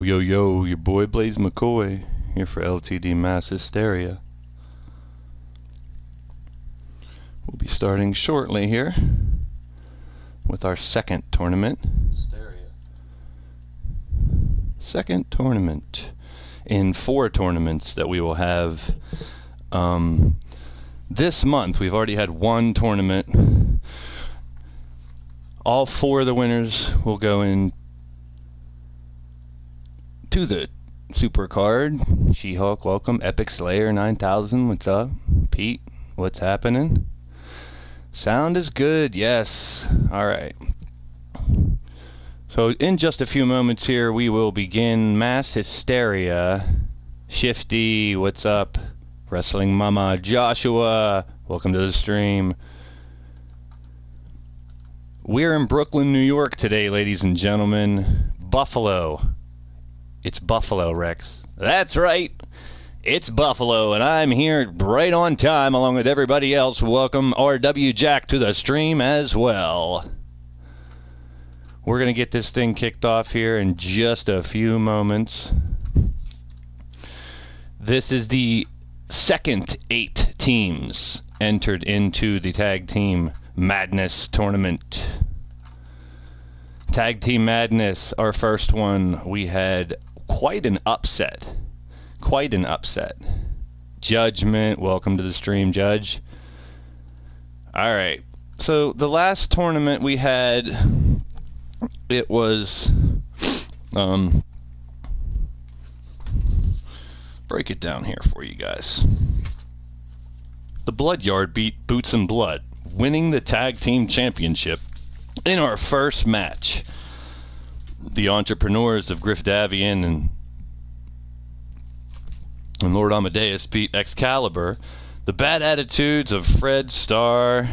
Yo, yo, your boy Blaise McCoy, here for LTD Mass Hysteria. We'll be starting shortly here with our second tournament. Hysteria. Second tournament in 4 tournaments that we will have this month. We've already had 1 tournament. All 4 of the winners will go in to the Super Card. She-Hulk, welcome. Epic Slayer 9000, what's up? Pete, what's happening? Sound is good, yes. Alright. So in just a few moments here, we will begin Mass Hysteria. Shifty, what's up? Wrestling Mama Joshua, welcome to the stream. We're in Brooklyn, New York today, ladies and gentlemen. Buffalo. It's Buffalo, Rex. That's right. It's Buffalo, and I'm here right on time along with everybody else. Welcome RW Jack to the stream as well. We're going to get this thing kicked off here in just a few moments. This is the second 8 teams entered into the Tag Team Madness tournament. Tag Team Madness, our first one, we had quite an upset. Quite an upset. Judgment, welcome to the stream, Judge. Alright, so the last tournament we had, it was, break it down here for you guys. The Blood Yard beat Boots and Blood, winning the Tag Team Championship in our first match. The Entrepreneurs of Griff Davian and Lord Amadeus beat Excalibur. The Bad Attitudes of Fred Starr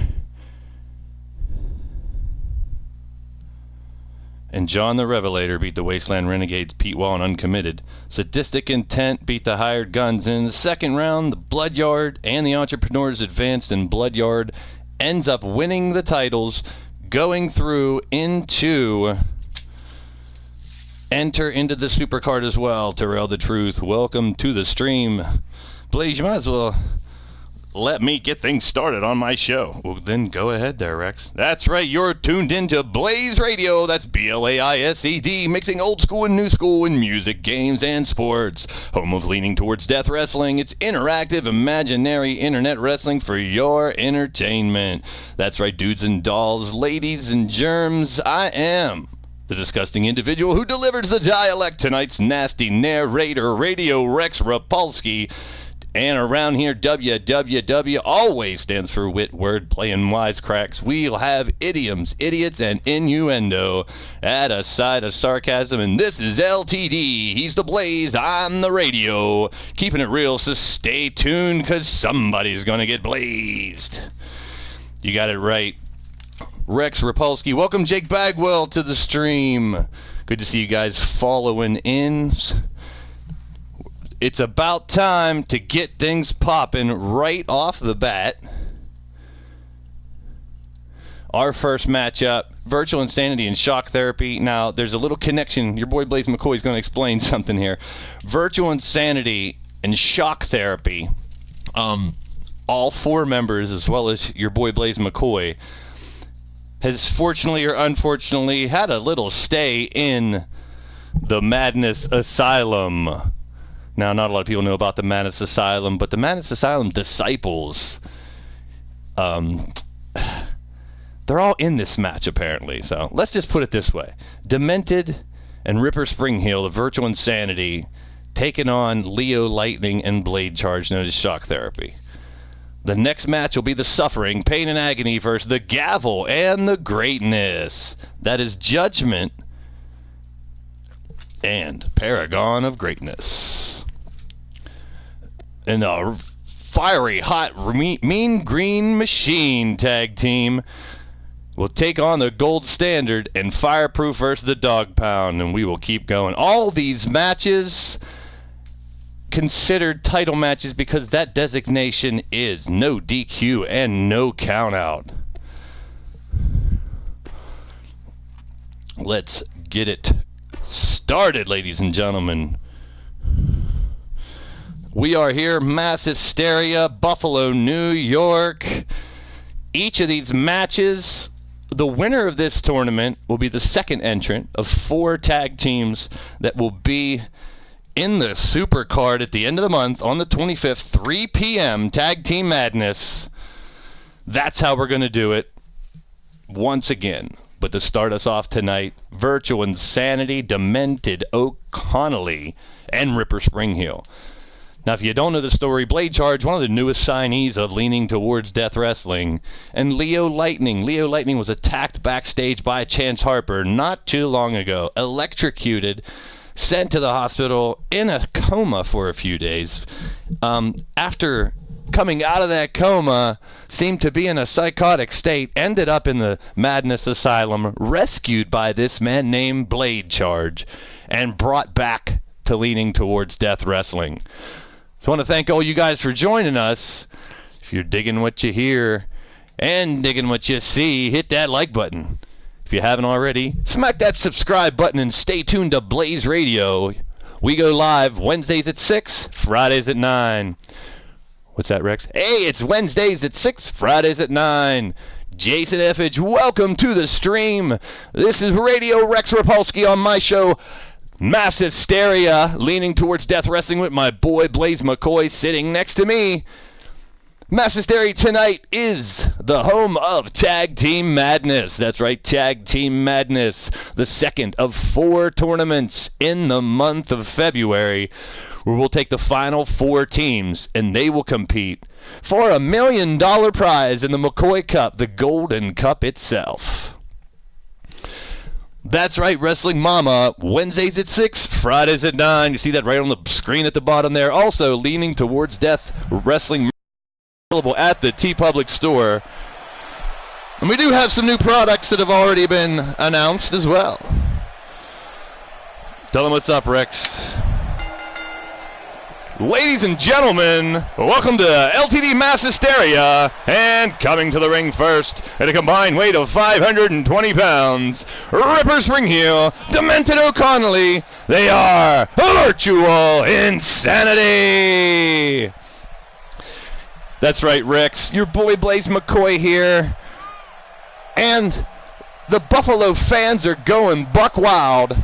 and John the Revelator beat the Wasteland Renegades, Pete Wall and Uncommitted. Sadistic Intent beat the Hired Guns. And in the second round, the Blood Yard and the Entrepreneurs advanced, and Blood Yard ends up winning the titles, going through into enter into the Supercard as well. Terrell the Truth, welcome to the stream. Blaise, you might as well let me get things started on my show. Well, then go ahead there, Rex. That's right, you're tuned into Blaised Radio. That's BLAISED, mixing old school and new school in music, games, and sports. Home of leaning towards death wrestling. It's interactive, imaginary internet wrestling for your entertainment. That's right, dudes and dolls, ladies and germs. I am the disgusting individual who delivers the dialect, tonight's nasty narrator, Radio Rex Repulsky. And around here, WWW always stands for wit, wordplay, and wisecracks. We'll have idioms, idiots, and innuendo. Add a side of sarcasm, and this is LTD. He's the Blaze, I'm the radio. Keeping it real, so stay tuned, because somebody's going to get blazed. You got it right. Rex Repulsky. Welcome, Jake Bagwell, to the stream. Good to see you guys following in. It's about time to get things popping right off the bat. Our first matchup, Virtual Insanity and Shock Therapy. Now, there's a little connection. Your boy Blaise McCoy is going to explain something here. Virtual Insanity and Shock Therapy, all 4 members, as well as your boy Blaise McCoy, has fortunately or unfortunately had a little stay in the Madness Asylum. Now, not a lot of people know about the Madness Asylum, but the Madness Asylum disciples, they're all in this match, apparently. So, let's just put it this way. Demented and Ripper Springheel, the Virtual Insanity, taking on Leo Lightning and Blade Charge, known as Shock Therapy. The next match will be the Suffering, Pain and Agony versus the Gavel and the Greatness. That is Judgment and Paragon of Greatness. And the Fiery Hot Mean Green Machine tag team will take on the Gold Standard and Fireproof versus the Dog Pound. And we will keep going. All these matches considered title matches because that designation is no DQ and no count out. Let's get it started, ladies and gentlemen. We are here, Mass Hysteria, Buffalo, New York. Each of these matches, the winner of this tournament will be the second entrant of 4 tag teams that will be in the super card at the end of the month on the 25th, 3 p.m., Tag Team Madness. That's how we're going to do it once again. But to start us off tonight, Virtual Insanity, Demented O'Connelly, and Ripper Springheel. Now, if you don't know the story, Blade Charge, one of the newest signees of Leaning Towards Death Wrestling, and Leo Lightning. Leo Lightning was attacked backstage by Chance Harper not too long ago, electrocuted, sent to the hospital in a coma for a few days. After coming out of that coma, seemed to be in a psychotic state, ended up in the Madness Asylum, rescued by this man named Blade Charge, and brought back to Leaning Towards Death Wrestling. So I want to thank all you guys for joining us. If you're digging what you hear and digging what you see, hit that like button. If you haven't already, smack that subscribe button and stay tuned to Blaised Radio. We go live Wednesdays at 6, Fridays at 9. What's that, Rex? Hey, it's Wednesdays at 6, Fridays at 9. Jason Effage, welcome to the stream. This is Radio Rex Repulsky on my show, Mass Hysteria, Leaning Towards Death Wrestling, with my boy Blaise McCoy sitting next to me. Mass Hysteria tonight is the home of Tag Team Madness. That's right, Tag Team Madness, the second of 4 tournaments in the month of February, where we'll take the final 4 teams, and they will compete for $1 million prize in the McCoy Cup, the Golden Cup itself. That's right, Wrestling Mama, Wednesdays at 6, Fridays at 9. You see that right on the screen at the bottom there. Also, Leaning Towards Death Wrestling available at the TeePublic store. And we do have some new products that have already been announced as well. Tell them what's up, Rex. Ladies and gentlemen, welcome to LTD Mass Hysteria, and coming to the ring first at a combined weight of 520 pounds, Ripper Springheel, Demented O'Connelly. They are Virtual Insanity. That's right, Rex. Your boy Blaise McCoy here, and the Buffalo fans are going buck wild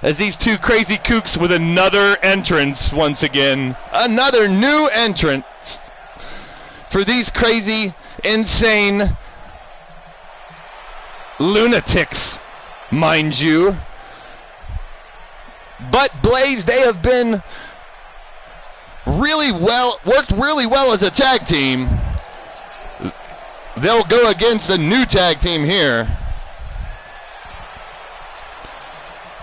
as these 2 crazy kooks with another entrance once again. Another new entrant for these crazy, insane lunatics, mind you. But Blaise, they have been worked really well as a tag team. They'll go against a new tag team here.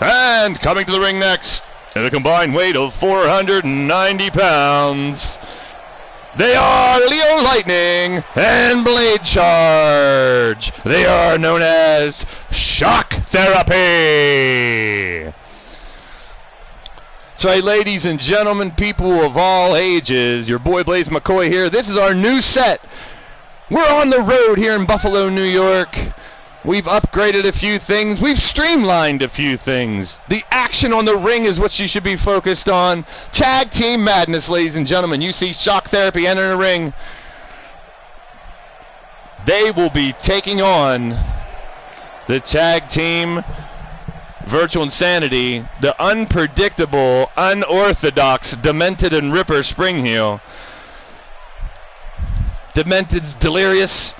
And coming to the ring next, at a combined weight of 490 pounds, they are Leo Lightning and Blade Charge. They are known as Shock Therapy. That's right, ladies and gentlemen, people of all ages, your boy Blaise McCoy here. This is our new set. We're on the road here in Buffalo, New York. We've upgraded a few things. We've streamlined a few things. The action on the ring is what you should be focused on. Tag Team Madness, ladies and gentlemen. You see Shock Therapy enter the ring. They will be taking on the tag team Virtual Insanity, the unpredictable, unorthodox Demented and Ripper Springheel. Demented's delirious.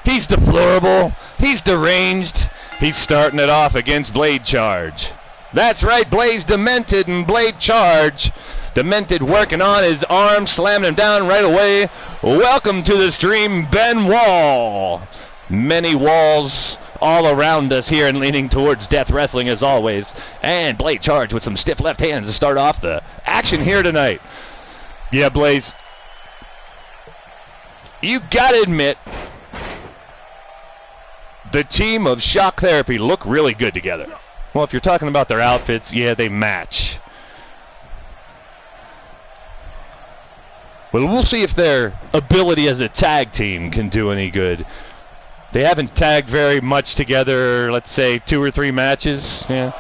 He's deplorable. He's deranged. He's starting it off against Blade Charge. That's right, Blaise Demented and Blade Charge. Demented working on his arm, slamming him down right away. Welcome to the stream, Ben Wall. Many walls all around us here and Leaning Towards Death Wrestling as always. And Blade Charge with some stiff left hands to start off the action here tonight. Yeah, Blaise, you gotta admit, the team of Shock Therapy look really good together. Well, if you're talking about their outfits, yeah, they match. Well, we'll see if their ability as a tag team can do any good. They haven't tagged very much together, let's say 2 or 3 matches. Yeah.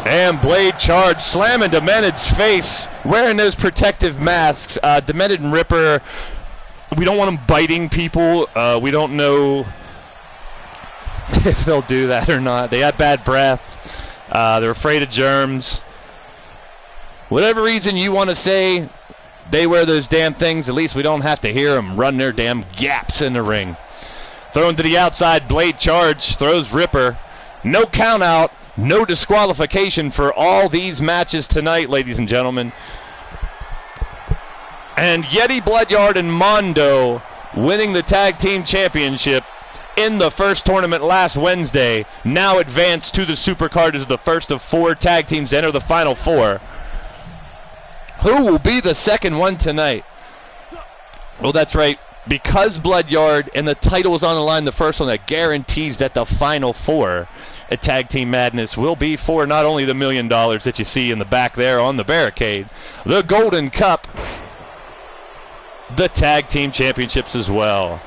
And blade charge, slamming Demented's face, wearing those protective masks. Demented and Ripper, we don't want them biting people. We don't know if they'll do that or not. They have bad breath. They're afraid of germs. Whatever reason you want to say, they wear those damn things. At least we don't have to hear them run their damn gaps in the ring. Thrown to the outside, blade charge, throws Ripper. No count out. No disqualification for all these matches tonight, ladies and gentlemen. And Yeti Bloodyard and Mondo winning the tag team championship in the first tournament last Wednesday. Now advanced to the Supercard as the first of 4 tag teams to enter the Final Four. Who will be the second one tonight? Well, that's right. Because Bloodyard and the title is on the line, the first one, that guarantees that the Final Four at Tag Team Madness will be for not only the $1 million that you see in the back there on the barricade, the Golden Cup, the Tag Team Championships as well.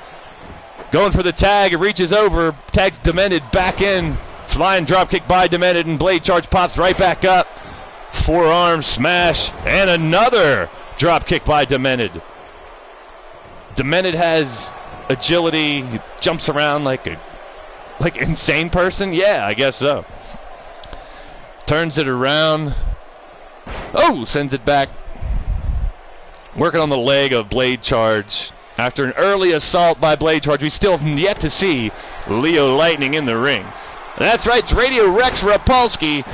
Going for the tag, it reaches over, tags Demented back in, flying dropkick by Demented, and blade charge pops right back up. Forearm smash, and another dropkick by Demented. Demented has agility, he jumps around like insane person? Yeah, I guess so. Turns it around. Oh, sends it back. Working on the leg of blade charge. After an early assault by blade charge, we still have yet to see Leo Lightning in the ring. That's right, it's Radio Rex Repulsky.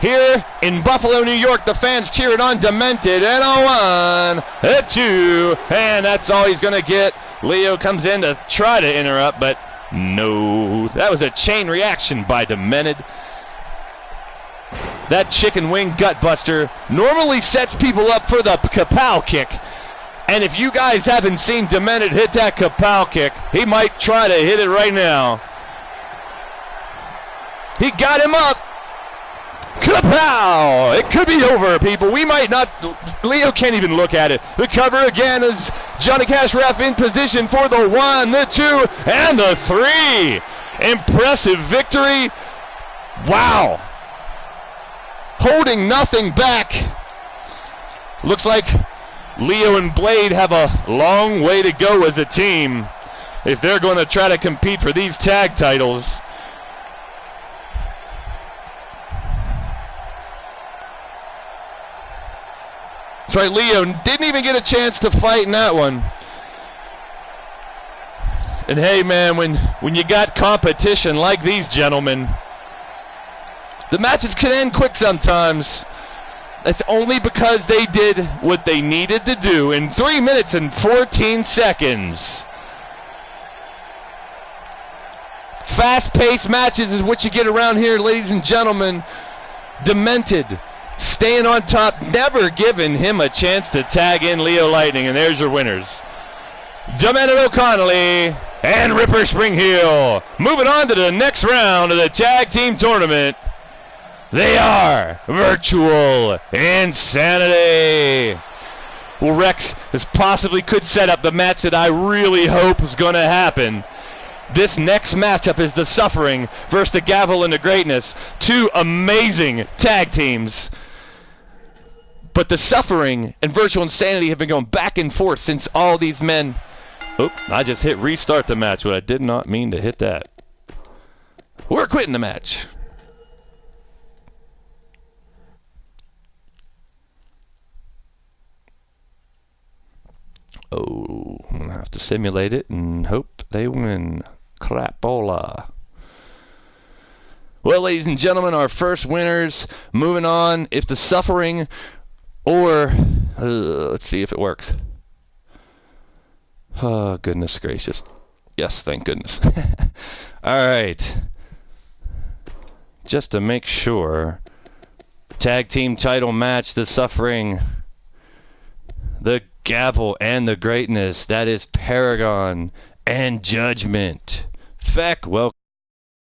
Here in Buffalo, New York, the fans cheering on Demented. And a 1, a 2, and that's all he's going to get. Leo comes in to try to interrupt, but no. That was a chain reaction by Demented. That chicken wing gutbuster normally sets people up for the kapow kick. And if you guys haven't seen Demented hit that kapow kick, he might try to hit it right now. He got him up. Kapow! It could be over, people. We might not. Leo can't even look at it. The cover again is Johnny Cash Ref in position for the 1, the 2, and the 3. Impressive victory. Wow. Holding nothing back. Looks like Leo and Blade have a long way to go as a team if they're going to try to compete for these tag titles. That's right, Leo didn't even get a chance to fight in that one. And hey, man, when you got competition like these gentlemen, the matches can end quick sometimes. It's only because they did what they needed to do in 3 minutes and 14 seconds. Fast-paced matches is what you get around here, ladies and gentlemen. Demented, staying on top, never giving him a chance to tag in Leo Lightning, and there's your winners. Demented O'Connelly and Ripper Springheel. Moving on to the next round of the tag team tournament. They are Virtual Insanity. Well, Rex, this possibly could set up the match that I really hope is going to happen. This next matchup is the Suffering versus the Gavel and the Greatness. 2 amazing tag teams. But the Suffering and Virtual Insanity have been going back and forth since all these men... Oops, I just hit restart the match, but I did not mean to hit that. We're quitting the match. Oh, I'm going to have to simulate it and hope they win. Crapola. Well, ladies and gentlemen, our first winners. Moving on, if the Suffering or... let's see if it works. Oh, goodness gracious. Yes, thank goodness. Alright. Just to make sure. Tag team title match, the Suffering, the Gavel, and the Greatness. That is Paragon and Judgment. Feck, welcome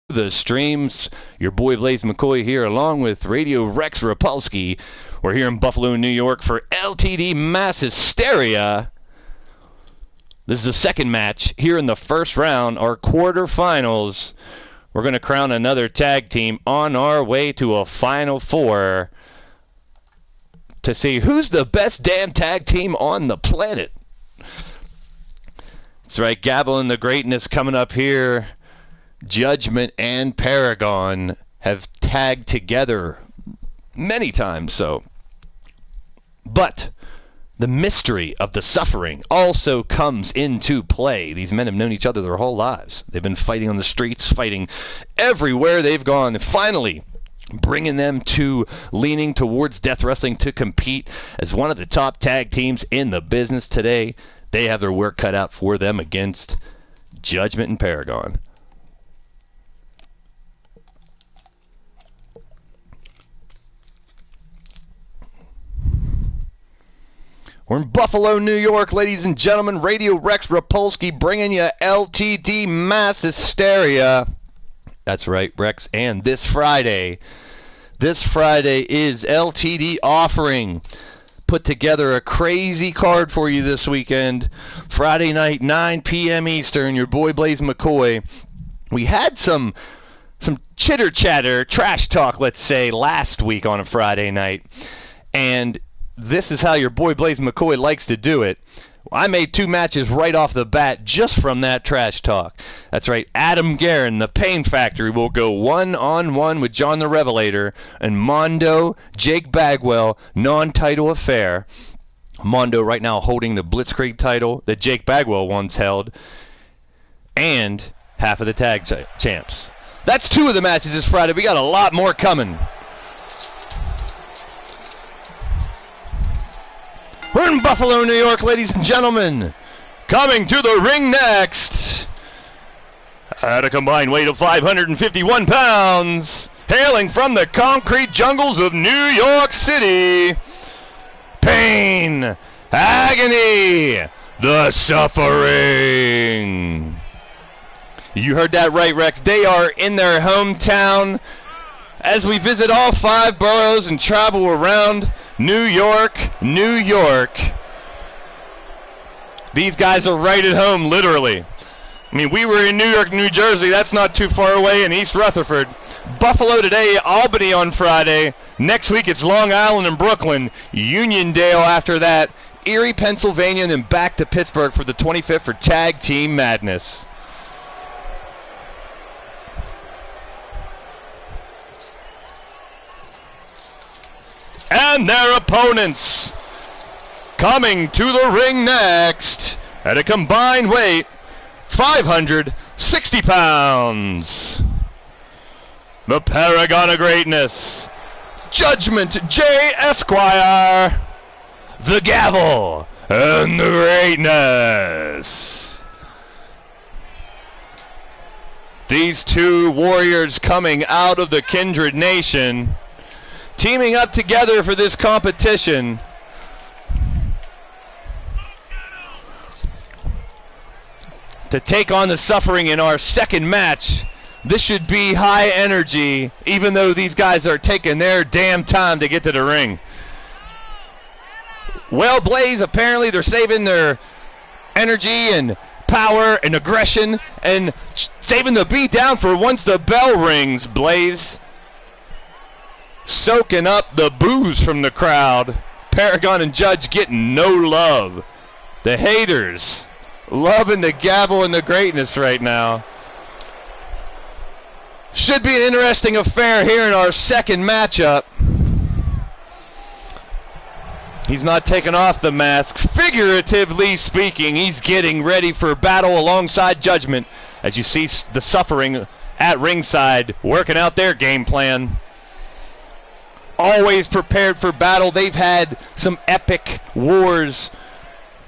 to the streams. Your boy Blaise McCoy here, along with Radio Rex Repulsky. We're here in Buffalo, New York for LTD Mass Hysteria. This is the second match here in the first round, our quarterfinals. we're going to crown another tag team on our way to a Final Four to see who's the best damn tag team on the planet. That's right, Gabble and the Greatness coming up here. Judgment and Paragon have tagged together many times, but the mystery of the suffering also comes into play. These men have known each other their whole lives. They've been fighting on the streets, fighting everywhere they've gone. And finally, bringing them to leaning towards death wrestling to compete as one of the top tag teams in the business today. They have their work cut out for them against Judgment and Paragon. We're in Buffalo, New York, ladies and gentlemen. Radio Rex Repulsky bringing you LTD Mass Hysteria. That's right, Rex. And this Friday is LTD offering. Put together a crazy card for you this weekend. Friday night, 9 p.m. Eastern. Your boy Blaise McCoy. We had some chitter-chatter, trash talk, let's say, last week on a Friday night. And this is how your boy Blaise McCoy likes to do it. I made 2 matches right off the bat just from that trash talk. That's right, Adam Guerin, the Pain Factory, will go one-on-one with John the Revelator and Mondo, Jake Bagwell, non-title affair. Mondo right now holding the Blitzkrieg title that Jake Bagwell once held, and half of the tag champs. That's 2 of the matches this Friday. We got a lot more coming. We're in Buffalo, New York, ladies and gentlemen. Coming to the ring next, at a combined weight of 551 pounds, hailing from the concrete jungles of New York City, pain, agony, the suffering. You heard that right, Rex. They are in their hometown as we visit all 5 boroughs and travel around New York, New York. These guys are right at home, literally. I mean, we were in New York, New Jersey. That's not too far away in East Rutherford. Buffalo today, Albany on Friday. Next week it's Long Island and Brooklyn. Uniondale after that. Erie, Pennsylvania, and then back to Pittsburgh for the 25th for Tag Team Madness. And their opponents coming to the ring next at a combined weight 560 pounds. The Paragon of Greatness, Judgment J. Esquire, the Gavel, and the Greatness. These 2 warriors coming out of the Kindred Nation, teaming up together for this competition. To take on the suffering in our second match. This should be high energy, even though these guys are taking their damn time to get to the ring. Well, Blaise, apparently they're saving their energy and power and aggression and saving the beat down for once the bell rings, Blaise. Soaking up the boos from the crowd. Paragon and Judge getting no love. The haters loving the Gavel and the Greatness right now. Should be an interesting affair here in our second matchup. He's not taking off the mask. Figuratively speaking, he's getting ready for battle alongside Judgment. As you see the suffering at ringside working out their game plan. Always prepared for battle. They've had some epic wars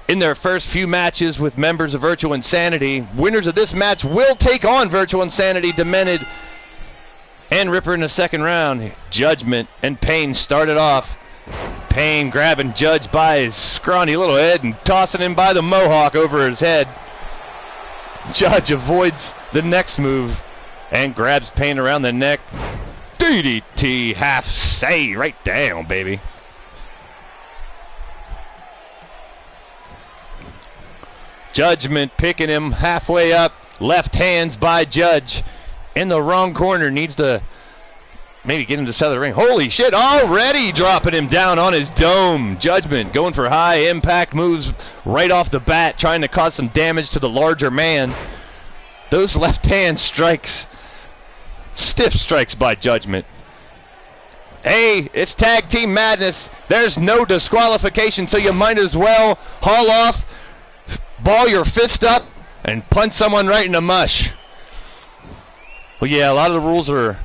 in their first few matches with members of Virtual Insanity. Winners of this match will take on Virtual Insanity, Demented, and Ripper in the second round. Judgment and Pain started off. Pain grabbing Judge by his scrawny little head and tossing him by the mohawk over his head. Judge avoids the next move and grabs Pain around the neck. DDT half say right down, baby. Judgment picking him halfway up. Left hands by Judge. in the wrong corner. Needs to maybe get him to the center of the ring. Holy shit, already dropping him down on his dome. Judgment going for high impact moves right off the bat, trying to cause some damage to the larger man. Those left hand strikes, stiff strikes by Judgment. Hey, it's tag team madness. There's no disqualification, so you might as well haul off, ball your fist up, and punch someone right in the mush. Well, yeah, a lot of the rules are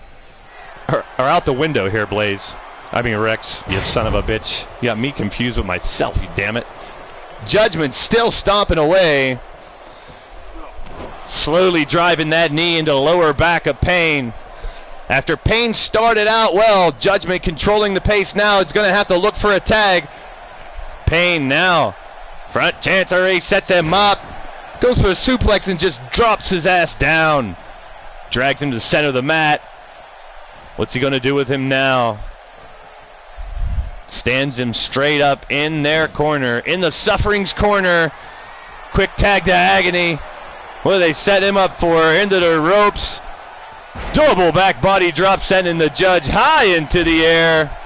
out the window here, Blaise. I mean, Rex, you son of a bitch. You got me confused with myself, you damn it. Judgment still stomping away. Slowly driving that knee into the lower back of Payne. After Payne started out well, Judgment controlling the pace now. It's going to have to look for a tag. Payne now. Front chancery, sets him up. Goes for a suplex and just drops his ass down. Drags him to the center of the mat. What's he going to do with him now? Stands him straight up in their corner. In the Suffering's corner. Quick tag to Agony. What do they set him up for? Into the ropes. Double back body drop, sending the Judge high into the air.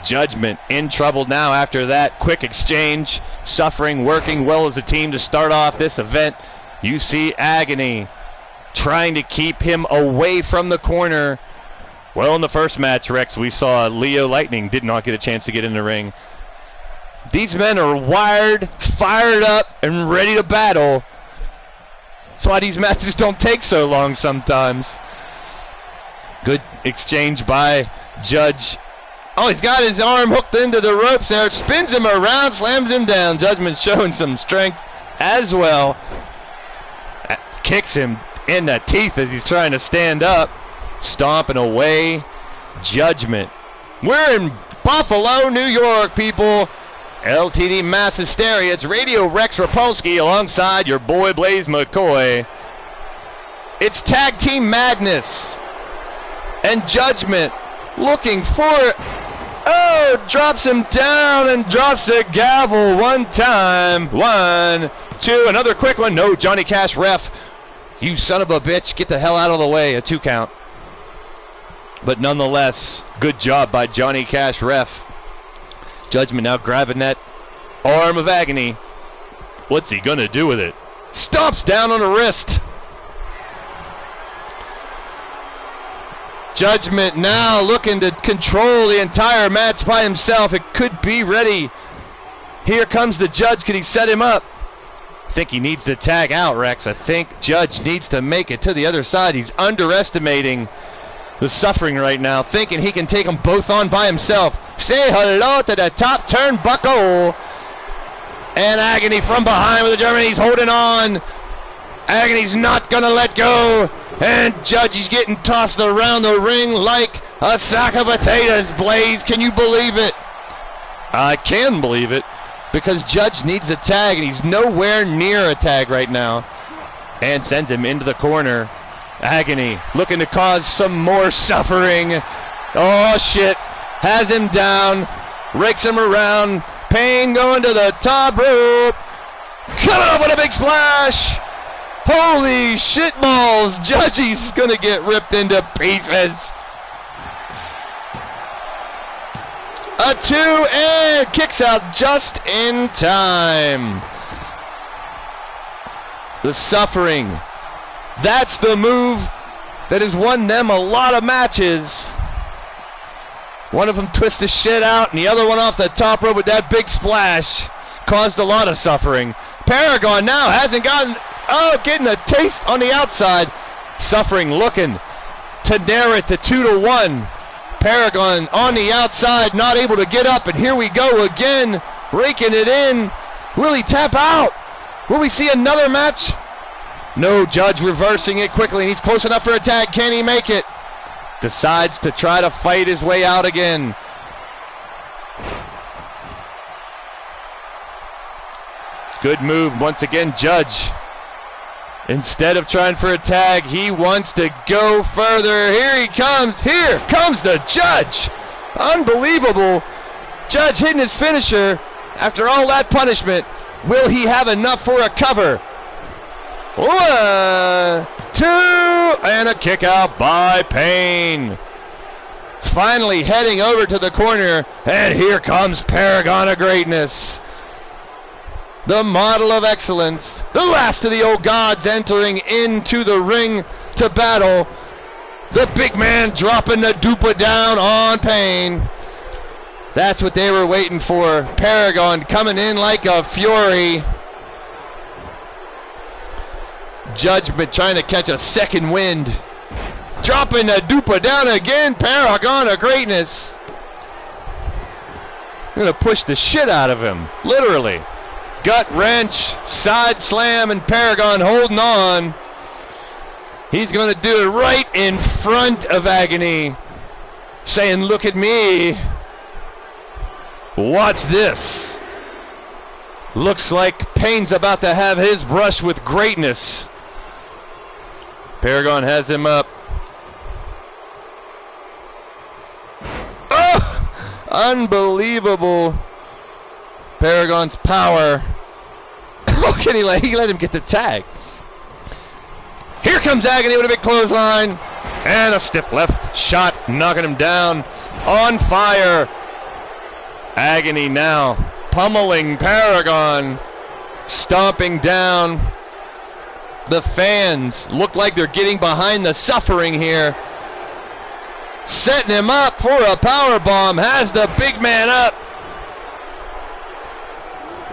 Judgment in trouble now after that quick exchange. Suffering working well as a team to start off this event. You see Agony trying to keep him away from the corner. Well, in the first match, Rex, we saw Leo Lightning did not get a chance to get in the ring. These men are wired, fired up, and ready to battle. That's why these matches don't take so long sometimes. Good exchange by Judge. Oh, he's got his arm hooked into the ropes there. Spins him around, slams him down. Judgment showing some strength as well. Kicks him in the teeth as he's trying to stand up. Stomping away. Judgment. We're in Buffalo, New York, people. LTD Mass Hysteria. It's Radio Rex Repulsky alongside your boy Blaise McCoy. It's tag team madness. And Judgment looking for it. Oh, drops him down and drops the gavel one time. 1, 2, another quick one. No, Johnny Cash ref. You son of a bitch, get the hell out of the way. A 2 count. But nonetheless, good job by Johnny Cash ref. Judgment now grabbing that arm of Agony. What's he gonna do with it? Stomps down on the wrist. Judgment now looking to control the entire match by himself. It could be ready. Here comes the Judge. Can he set him up? I think he needs to tag out, Rex. I think Judge needs to make it to the other side. He's underestimating the Suffering right now, thinking he can take them both on by himself. Say hello to the top turnbuckle. And Agony from behind with the German. He's holding on. Agony's not going to let go. And Judge is getting tossed around the ring like a sack of potatoes, Blaise. Can you believe it? I can believe it, because Judge needs a tag, and he's nowhere near a tag right now. And sends him into the corner. Agony looking to cause some more suffering. Oh, shit. Has him down. Rakes him around. Payne going to the top rope. Coming up with a big splash. Holy shit balls. Judgy's going to get ripped into pieces. A 2 and kicks out just in time. The Suffering. That's the move that has won them a lot of matches. One of them twists the shit out, and the other one off the top rope with that big splash caused a lot of suffering. Paragon now hasn't gotten, getting a taste on the outside. Suffering looking to narrow it to 2-1. Paragon on the outside, not able to get up, and here we go again, raking it in. Will he tap out? Will we see another match? No, Judge reversing it quickly. He's close enough for a tag. Can he make it? Decides to try to fight his way out again. Good move once again, Judge. Instead of trying for a tag, he wants to go further. Here he comes. Here comes the Judge. Unbelievable. Judge hitting his finisher after all that punishment. Will he have enough for a cover? 2, and a kick out by Pain. Finally heading over to the corner, and here comes Paragon of Greatness. The model of excellence. The last of the old gods entering into the ring to battle. The big man dropping the dupa down on Pain. That's what they were waiting for. Paragon coming in like a fury. Judgment trying to catch a second wind. Dropping the dupa down again. Paragon of Greatness. Going to push the shit out of him. Literally. Gut wrench, side slam, and Paragon holding on. He's going to do it right in front of Agony. Saying, look at me. Watch this. Looks like Pain's about to have his brush with greatness. Paragon has him up. Oh! Unbelievable. Paragon's power. Oh, can he let him get the tag? Here comes Agony with a big clothesline. And a stiff left shot, knocking him down. On fire. Agony now pummeling Paragon. Stomping down. The fans look like they're getting behind the Suffering here. Setting him up for a powerbomb. Has the big man up.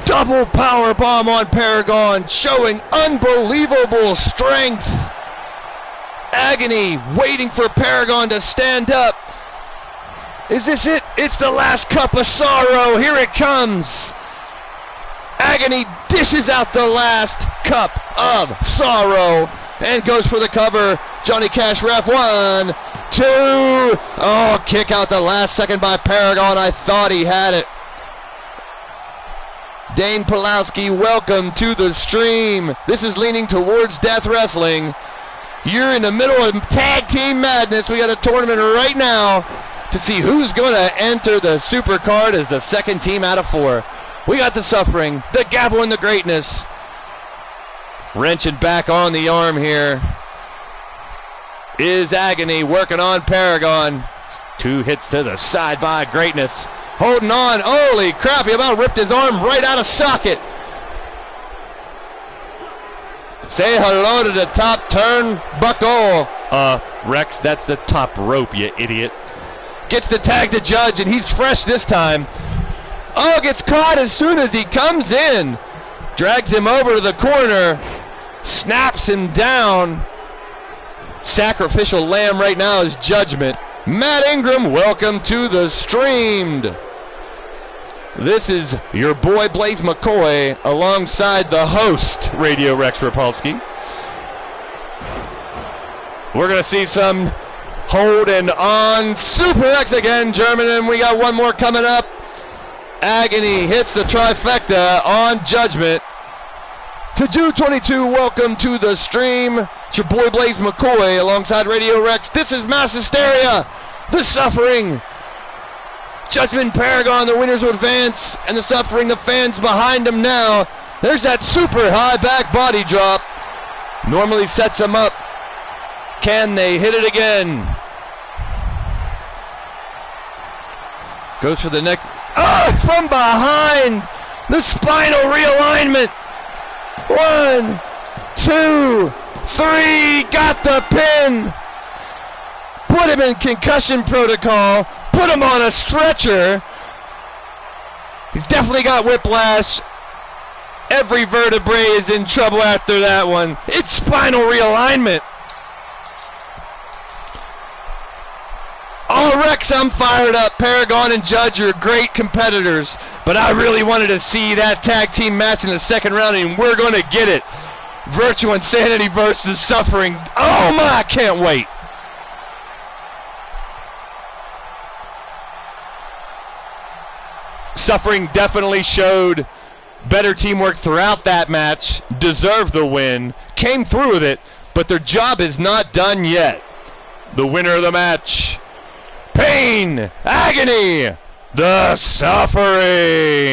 Double powerbomb on Paragon, showing unbelievable strength. Agony waiting for Paragon to stand up. Is this it? It's the last cup of sorrow. Here it comes. Agony dishes out the last cup of sorrow and goes for the cover. Johnny Cash ref, 1, 2. Oh, kick out the last second by Paragon. I thought he had it. Dane Pulowski, welcome to the stream. This is Leaning Towards Death Wrestling. You're in the middle of tag team madness. We got a tournament right now to see who's going to enter the super card as the second team out of 4. We got the Suffering, the Gavel, and the Greatness. Wrenching back on the arm here is Agony, working on Paragon. 2 hits to the side by Greatness. Holding on. Holy crap, he about ripped his arm right out of socket. Say hello to the top turnbuckle. Rex, that's the top rope, you idiot. Gets the tag to Judge, and he's fresh this time. Oh, gets caught as soon as he comes in. Drags him over to the corner. Snaps him down. Sacrificial lamb right now is Judgment. Matt Ingram, welcome to the streamed. This is your boy Blaise McCoy alongside the host, Radio Rex Repulsky. We're going to see some holding on. Super X again, German, and we got one more coming up. Agony hits the trifecta on Judgment. To Jew 22, welcome to the stream. It's your boy Blaise McCoy alongside Radio Rex. This is Mass Hysteria, the Suffering. Judgment, Paragon, the winners will advance, and the Suffering, the fans behind them now. There's that super high back body drop. Normally sets them up. Can they hit it again? Goes for the neck. Oh, from behind! The spinal realignment. 1, 2, 3. Got the pin. Put him in concussion protocol. Put him on a stretcher. He's definitely got whiplash. Every vertebrae is in trouble after that one. It's spinal realignment. Oh, Rex, I'm fired up. Paragon and Judge are great competitors, but I really wanted to see that tag team match in the second round, and we're going to get it. Virtual Insanity versus Suffering. Oh, my, I can't wait. Suffering definitely showed better teamwork throughout that match, deserved the win, came through with it, but their job is not done yet. The winner of the match, Pain, Agony, the Suffering.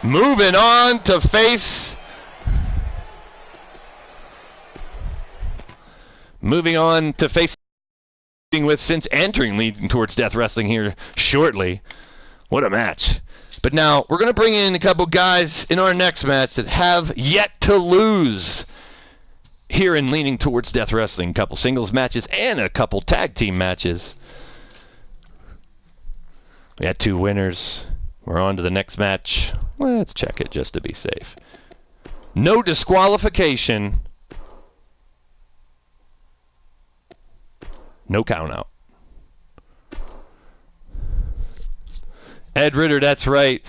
moving on to face... Moving on to face with since entering Leading Towards Death Wrestling here shortly. What a match. But now, we're going to bring in a couple guys in our next match that have yet to lose here in Leaning Towards Death Wrestling. A couple singles matches and a couple tag team matches. We had 2 winners. We're on to the next match. Let's check it just to be safe. No disqualification. No count out. Ed Ritter, that's right.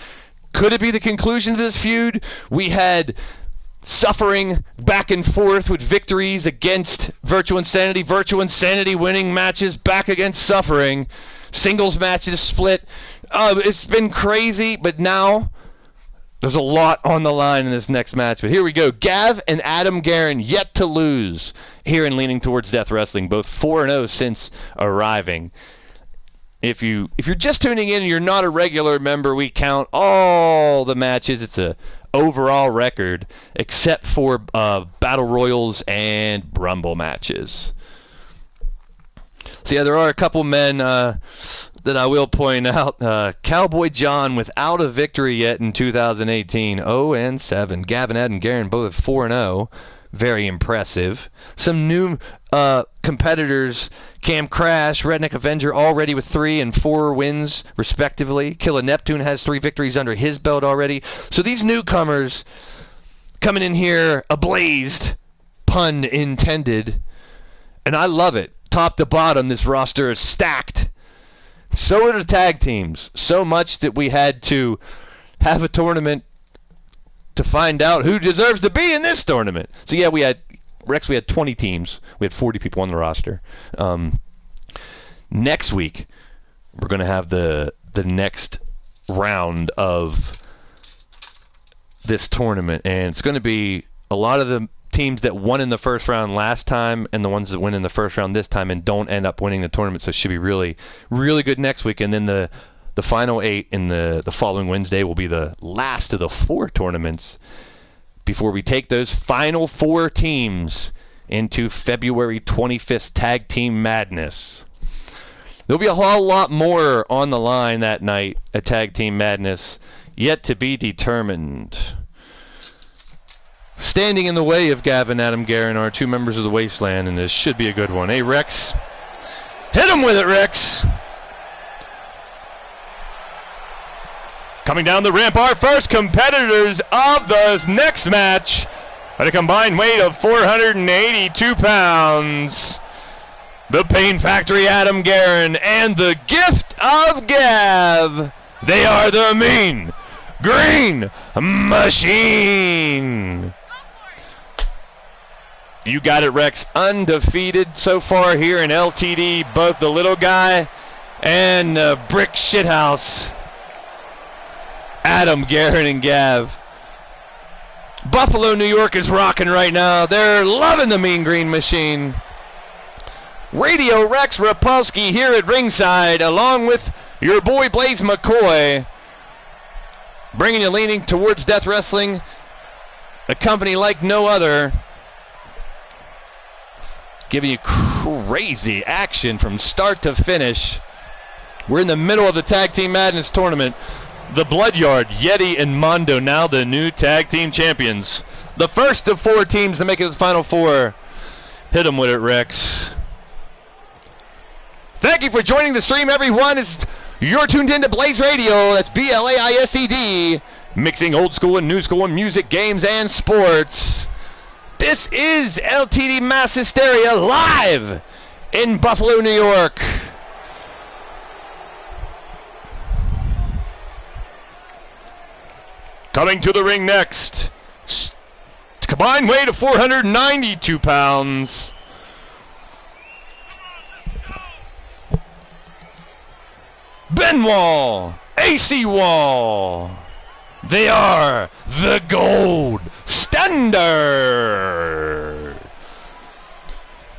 Could it be the conclusion to this feud? We had suffering back and forth with victories against Virtual Insanity winning matches back against suffering. Singles matches split. It's been crazy, but now there's a lot on the line in this next match. But here we go. Gav and Adam Guerin yet to lose here in Leaning Towards Death Wrestling, both 4-0 since arriving. If you're just tuning in and you're not a regular member, we count all the matches. It's a overall record, except for Battle Royals and Rumble matches. So yeah, there are a couple men that I will point out. Cowboy John without a victory yet in 2018, 0-7. Gavin, Ed, and Guerin both 4-0. Very impressive. Some new competitors, Cam Crash, Redneck Avenger, already with 3 and 4 wins, respectively. Killer Neptune has 3 victories under his belt already. So these newcomers coming in here ablazed, pun intended, and I love it. Top to bottom, this roster is stacked. So are the tag teams. So much that we had to have a tournament to find out who deserves to be in this tournament. So yeah, we had 20 teams. We had 40 people on the roster. Next week, we're going to have the next round of this tournament, and it's going to be a lot of the teams that won in the first round last time and the ones that win in the first round this time and don't end up winning the tournament. So it should be really, really good next week. And then the final 8 in the following Wednesday will be the last of the 4 tournaments before we take those final 4 teams into February 25th Tag Team Madness. There'll be a whole lot more on the line that night at Tag Team Madness, yet to be determined. Standing in the way of Gavin, Adam Guerin are 2 members of the Wasteland, and this should be a good one. Hey, Rex. Hit him with it, Rex. Coming down the ramp, our first competitors of the next match at a combined weight of 482 pounds. The Pain Factory, Adam Guerin, and the Gift of Gav. They are the Mean Green Machine. You got it, Rex. Undefeated so far here in LTD, both the little guy and Brick Shithouse. Adam, Guerin, and Gav. Buffalo, New York is rocking right now. They're loving the Mean Green Machine. Radio Rex Repulsky here at ringside, along with your boy Blaise McCoy, bringing you Leaning Towards Death Wrestling, a company like no other, giving you crazy action from start to finish. We're in the middle of the Tag Team Madness tournament. The Bloodyard, Yeti, and Mondo now the new tag team champions. The first of 4 teams to make it to the final 4. Hit them with it, Rex. Thank you for joining the stream, everyone. You're tuned into Blaised Radio. That's BLAISED, mixing old school and new school music, games, and sports. This is LTD Mass Hysteria live in Buffalo, New York. Coming to the ring next, combined weight of 492 pounds. Benoit, AC Wall. They are the gold standard.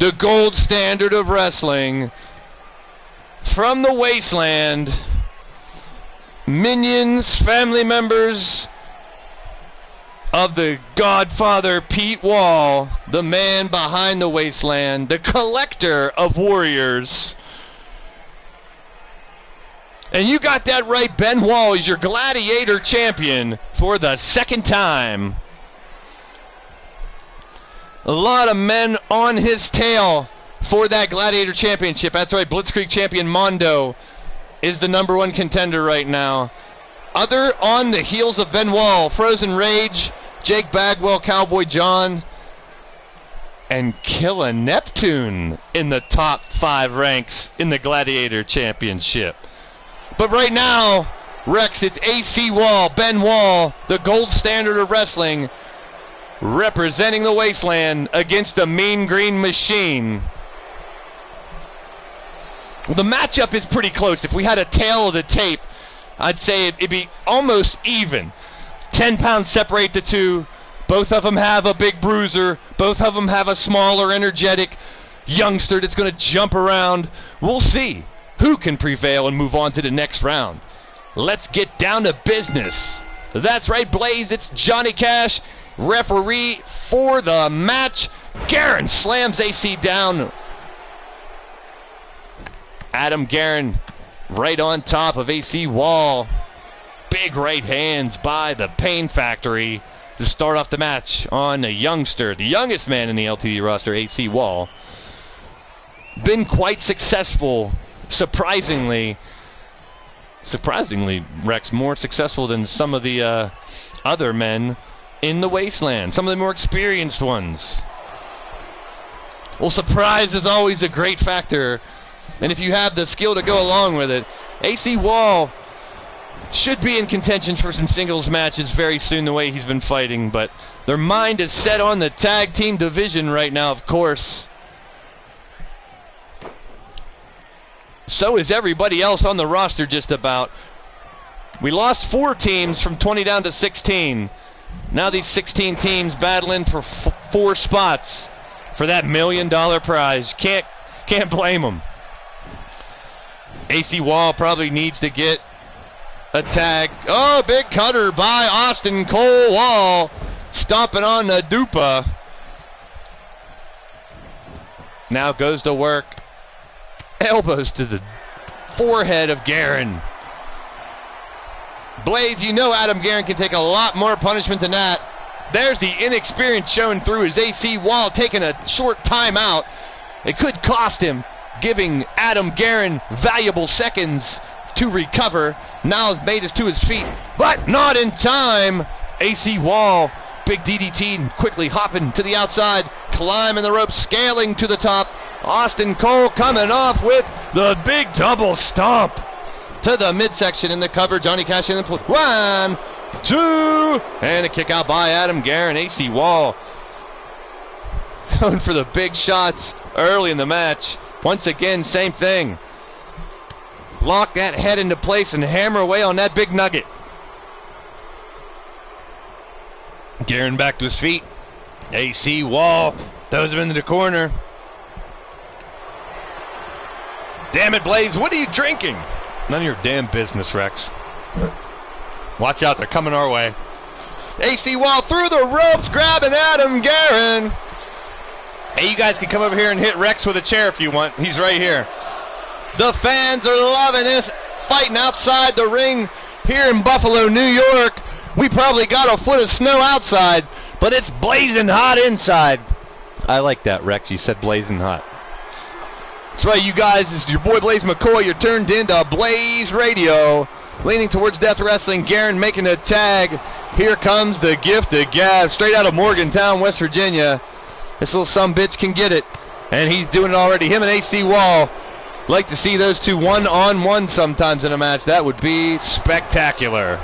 The gold standard of wrestling from the Wasteland. Minions, family members, of the Godfather Pete Wall, the man behind the wasteland, the collector of warriors. And you got that right, Ben Wall is your Gladiator champion for the second time. A lot of men on his tail for that Gladiator championship. That's right, Blitzkrieg champion Mondo is the #1 contender right now. Other on the heels of Ben Wall, Frozen Rage, Jake Bagwell, Cowboy John, and Killa Neptune in the top 5 ranks in the Gladiator championship. But right now, Rex, it's AC Wall, Ben Wall, the gold standard of wrestling, representing the wasteland against the Mean Green Machine. Well, the matchup is pretty close. If we had a tail of the tape, I'd say it'd be almost even. 10 pounds separate the two. Both of them have a big bruiser. Both of them have a smaller, energetic youngster that's going to jump around. We'll see who can prevail and move on to the next round. Let's get down to business. That's right, Blaze. It's Johnny Cash, referee for the match. Guerin slams AC down. Adam Guerin right on top of AC Wall. Big right hands by the Pain Factory to start off the match on a youngster, the youngest man in the LTD roster, AC Wall. Been quite successful, surprisingly, Rex, more successful than some of the other men in the wasteland, some of the more experienced ones. Well, surprise is always a great factor, and if you have the skill to go along with it, AC Wall should be in contention for some singles matches very soon, the way he's been fighting, but their mind is set on the tag team division right now, of course. So is everybody else on the roster, just about. We lost 4 teams from 20 down to 16. Now these 16 teams battling for 4 spots for that $1 million prize. Can't blame them. AC Wall probably needs to get a tag. Oh, big cutter by Austin Cole Wall, stomping on the Dupa. Now goes to work. Elbows to the forehead of Guerin. Blaze, you know Adam Guerin can take a lot more punishment than that. There's the inexperience showing through his AC Wall taking a short timeout. It could cost him, giving Adam Guerin valuable seconds to recover. Now has made us to his feet, but not in time. AC Wall, big DDT, quickly hopping to the outside, climbing the ropes, scaling to the top. Austin Cole coming off with the big double stomp to the midsection in the cover. Johnny Cash in the 1, 2, and a kick out by Adam Guerin. AC Wall going for the big shots early in the match. Once again, same thing. Lock that head into place and hammer away on that big nugget. Guerin back to his feet. AC Wall throws him into the corner. Damn it, Blaze, what are you drinking? None of your damn business, Rex. Watch out, they're coming our way. AC Wall through the ropes, grabbing Adam Guerin. Hey, you guys can come over here and hit Rex with a chair if you want. He's right here. The fans are loving this, fighting outside the ring here in Buffalo, New York. We probably got a foot of snow outside, but it's blazing hot inside. I like that, Rex. You said blazing hot. That's right, you guys. This is your boy Blaise McCoy. You're turned into Blaised Radio. Leaning towards Death Wrestling. Guerin making a tag. Here comes the gift of gab. Straight out of Morgantown, West Virginia. This little sumbitch can get it. And he's doing it already. Him and AC Wall. Like to see those two one-on-one sometimes in a match. That would be spectacular.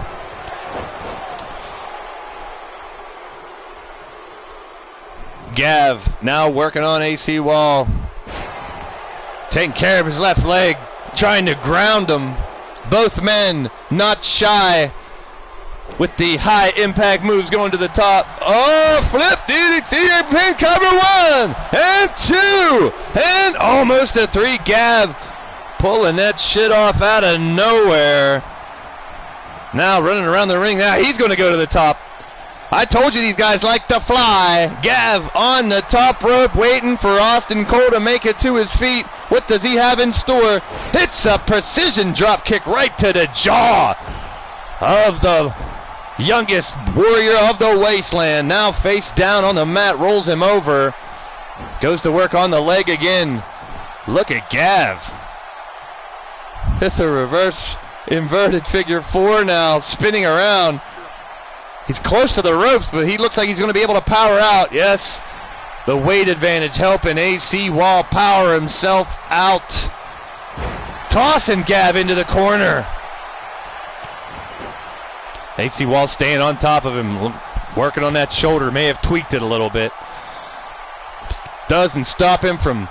Gav now working on AC Wall. Taking care of his left leg. Trying to ground him. Both men not shy with the high impact moves going to the top. Oh, flip DDT, pin cover 1 and 2 and almost a 3. Gav pulling that shit off out of nowhere. Now running around the ring. Now he's going to go to the top. I told you these guys like to fly. Gav on the top rope waiting for Austin Cole to make it to his feet. What does he have in store? It's a precision drop kick right to the jaw of the youngest warrior of the wasteland. Now face down on the mat, rolls him over. Goes to work on the leg again. Look at Gav. With a reverse inverted figure 4 now, spinning around. He's close to the ropes, but he looks like he's going to be able to power out. Yes, the weight advantage helping AC Wall power himself out. Tossing Gav into the corner. AC Wall staying on top of him, working on that shoulder. May have tweaked it a little bit. Doesn't stop him from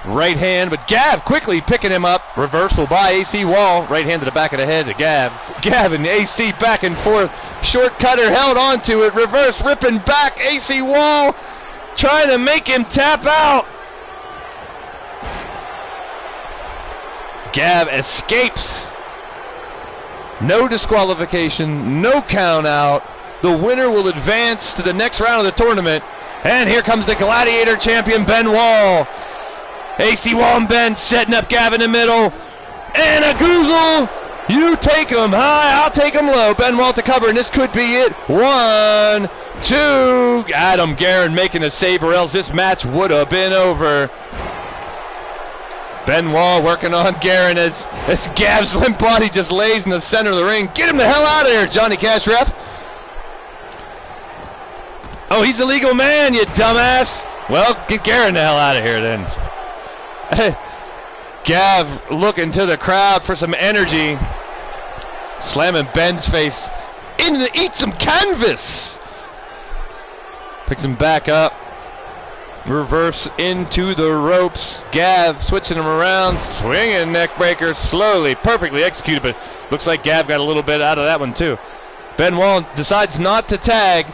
right hand, but Gav quickly picking him up. Reversal by AC Wall. Right hand to the back of the head to Gav. Gav and AC back and forth. Short cutter held onto it. Reverse ripping back. AC Wall trying to make him tap out. Gav escapes. No disqualification. No count out. The winner will advance to the next round of the tournament. And here comes the Gladiator champion, Ben Wall. AC Wall and Ben setting up Gav in the middle. And a goozle. You take him high, I'll take him low. Ben Wall to cover, and this could be it. 1, 2. Adam Guerin making a save, or else this match would have been over. Ben Wall working on Guerin as Gav's limp body just lays in the center of the ring. Get him the hell out of here, Johnny Cash ref. Oh, he's a legal man, you dumbass. Well, get Guerin the hell out of here then. Gav looking to the crowd for some energy. Slamming Ben's face into the eat some canvas. Picks him back up. Reverse into the ropes. Gav switching him around. Swinging neck breaker slowly. Perfectly executed, but looks like Gav got a little bit out of that one too. Ben Wall decides not to tag.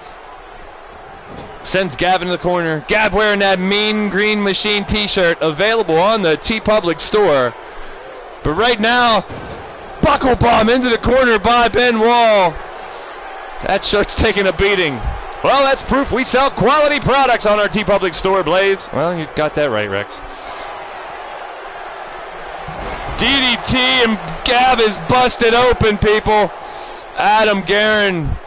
Sends Gav into the corner. Gav wearing that Mean Green Machine t-shirt, available on the T-Public store. But right now, buckle bomb into the corner by Ben Wall. That shirt's taking a beating. Well, that's proof we sell quality products on our T-Public store, Blaze. Well, you got that right, Rex. DDT and Gav is busted open, people. Adam Guerin,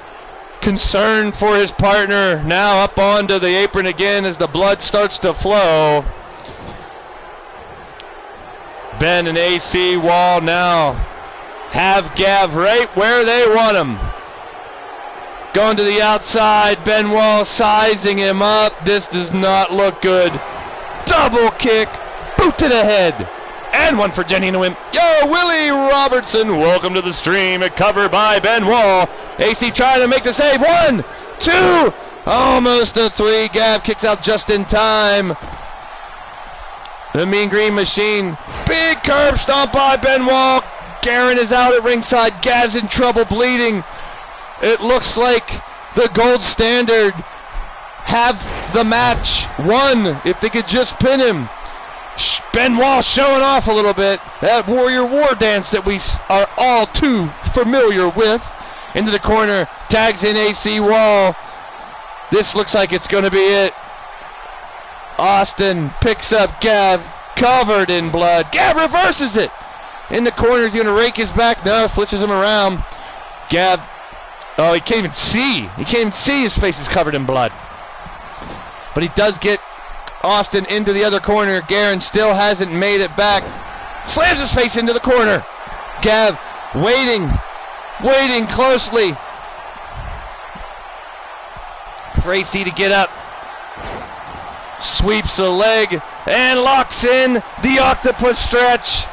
concerned for his partner, now up onto the apron again as the blood starts to flow. Ben and AC Wall now have Gav right where they want him. Going to the outside, Ben Wall sizing him up. This does not look good. Double kick, boot to the head. And one for Jenny and the Wimp. Yo, Willie Robertson, welcome to the stream. A cover by Ben Wall. AC trying to make the save. 1, 2, almost a 3. Gav kicks out just in time. The Mean Green Machine. Big curb stomp by Ben Wall. Guerin is out at ringside. Gav's in trouble, bleeding. It looks like the Gold Standard have the match won if they could just pin him. Ben Wall showing off a little bit. That Warrior War dance that we are all too familiar with. Into the corner, tags in AC Wall. This looks like it's going to be it. Austin picks up Gav, covered in blood. Gav reverses it. In the corner, he's going to rake his back. No, flips him around. Gav, oh, he can't even see. He can't even see his face is covered in blood. But he does get Austin into the other corner. Guerin still hasn't made it back. Slams his face into the corner. Gav waiting closely for AC to get up. Sweeps a leg and locks in the octopus stretch.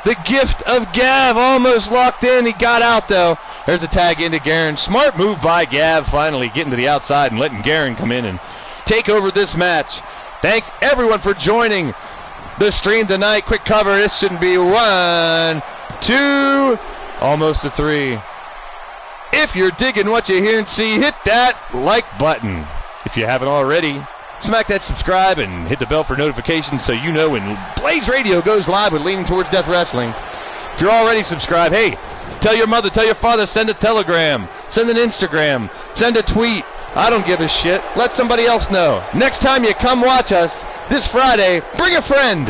The gift of Gav almost locked in. He got out though. There's a tag into Guerin. Smart move by Gav, finally getting to the outside and letting Guerin come in and take over this match. Thanks everyone for joining the stream tonight. Quick cover. This shouldn't be 1, 2, almost a 3. If you're digging what you hear and see, hit that like button. If you haven't already, smack that subscribe and hit the bell for notifications so you know when Blaised Radio goes live with Leaning Towards Death Wrestling. If you're already subscribed, hey, tell your mother, tell your father, send a telegram, send an Instagram, Send a tweet. I don't give a shit. Let somebody else know. Next time you come watch us, this Friday, bring a friend.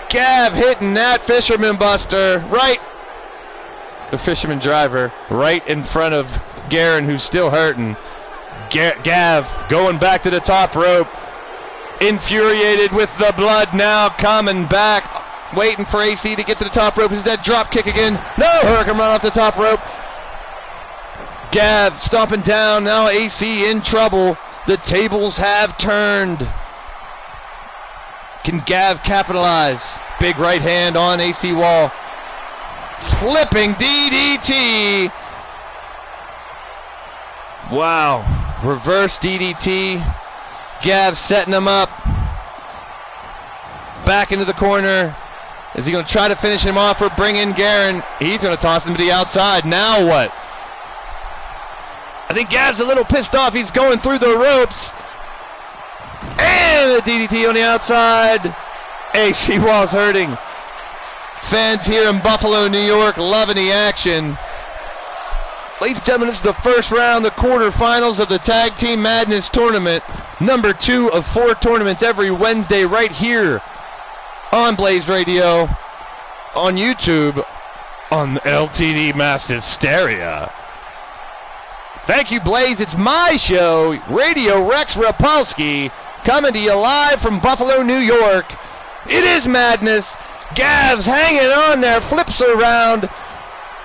Gav hitting that fisherman buster right, the fisherman driver, right in front of Garen, who's still hurting. Gav going back to the top rope, infuriated with the blood now coming back, waiting for AC to get to the top rope. Is that drop kick again? No, Hurricane run off the top rope. Gav stomping down, now AC in trouble. The tables have turned. Can Gav capitalize? Big right hand on AC Wall. Flipping DDT. Wow. Reverse DDT. Gav setting him up. Back into the corner. Is he going to try to finish him off or bring in Garen? He's going to toss him to the outside. Now what? I think Gav's a little pissed off. He's going through the ropes. And a DDT on the outside. AC Wall's hurting. Fans here in Buffalo, New York, loving the action. Ladies and gentlemen, this is the first round, the quarterfinals of the Tag Team Madness Tournament. Number 2 of 4 tournaments every Wednesday right here on Blaised Radio, on YouTube, on LTD Masters Hysteria. Thank you, Blaise. It's my show, Radio Rex Repulsky, coming to you live from Buffalo, New York. It is madness. Gav's hanging on there, flips around,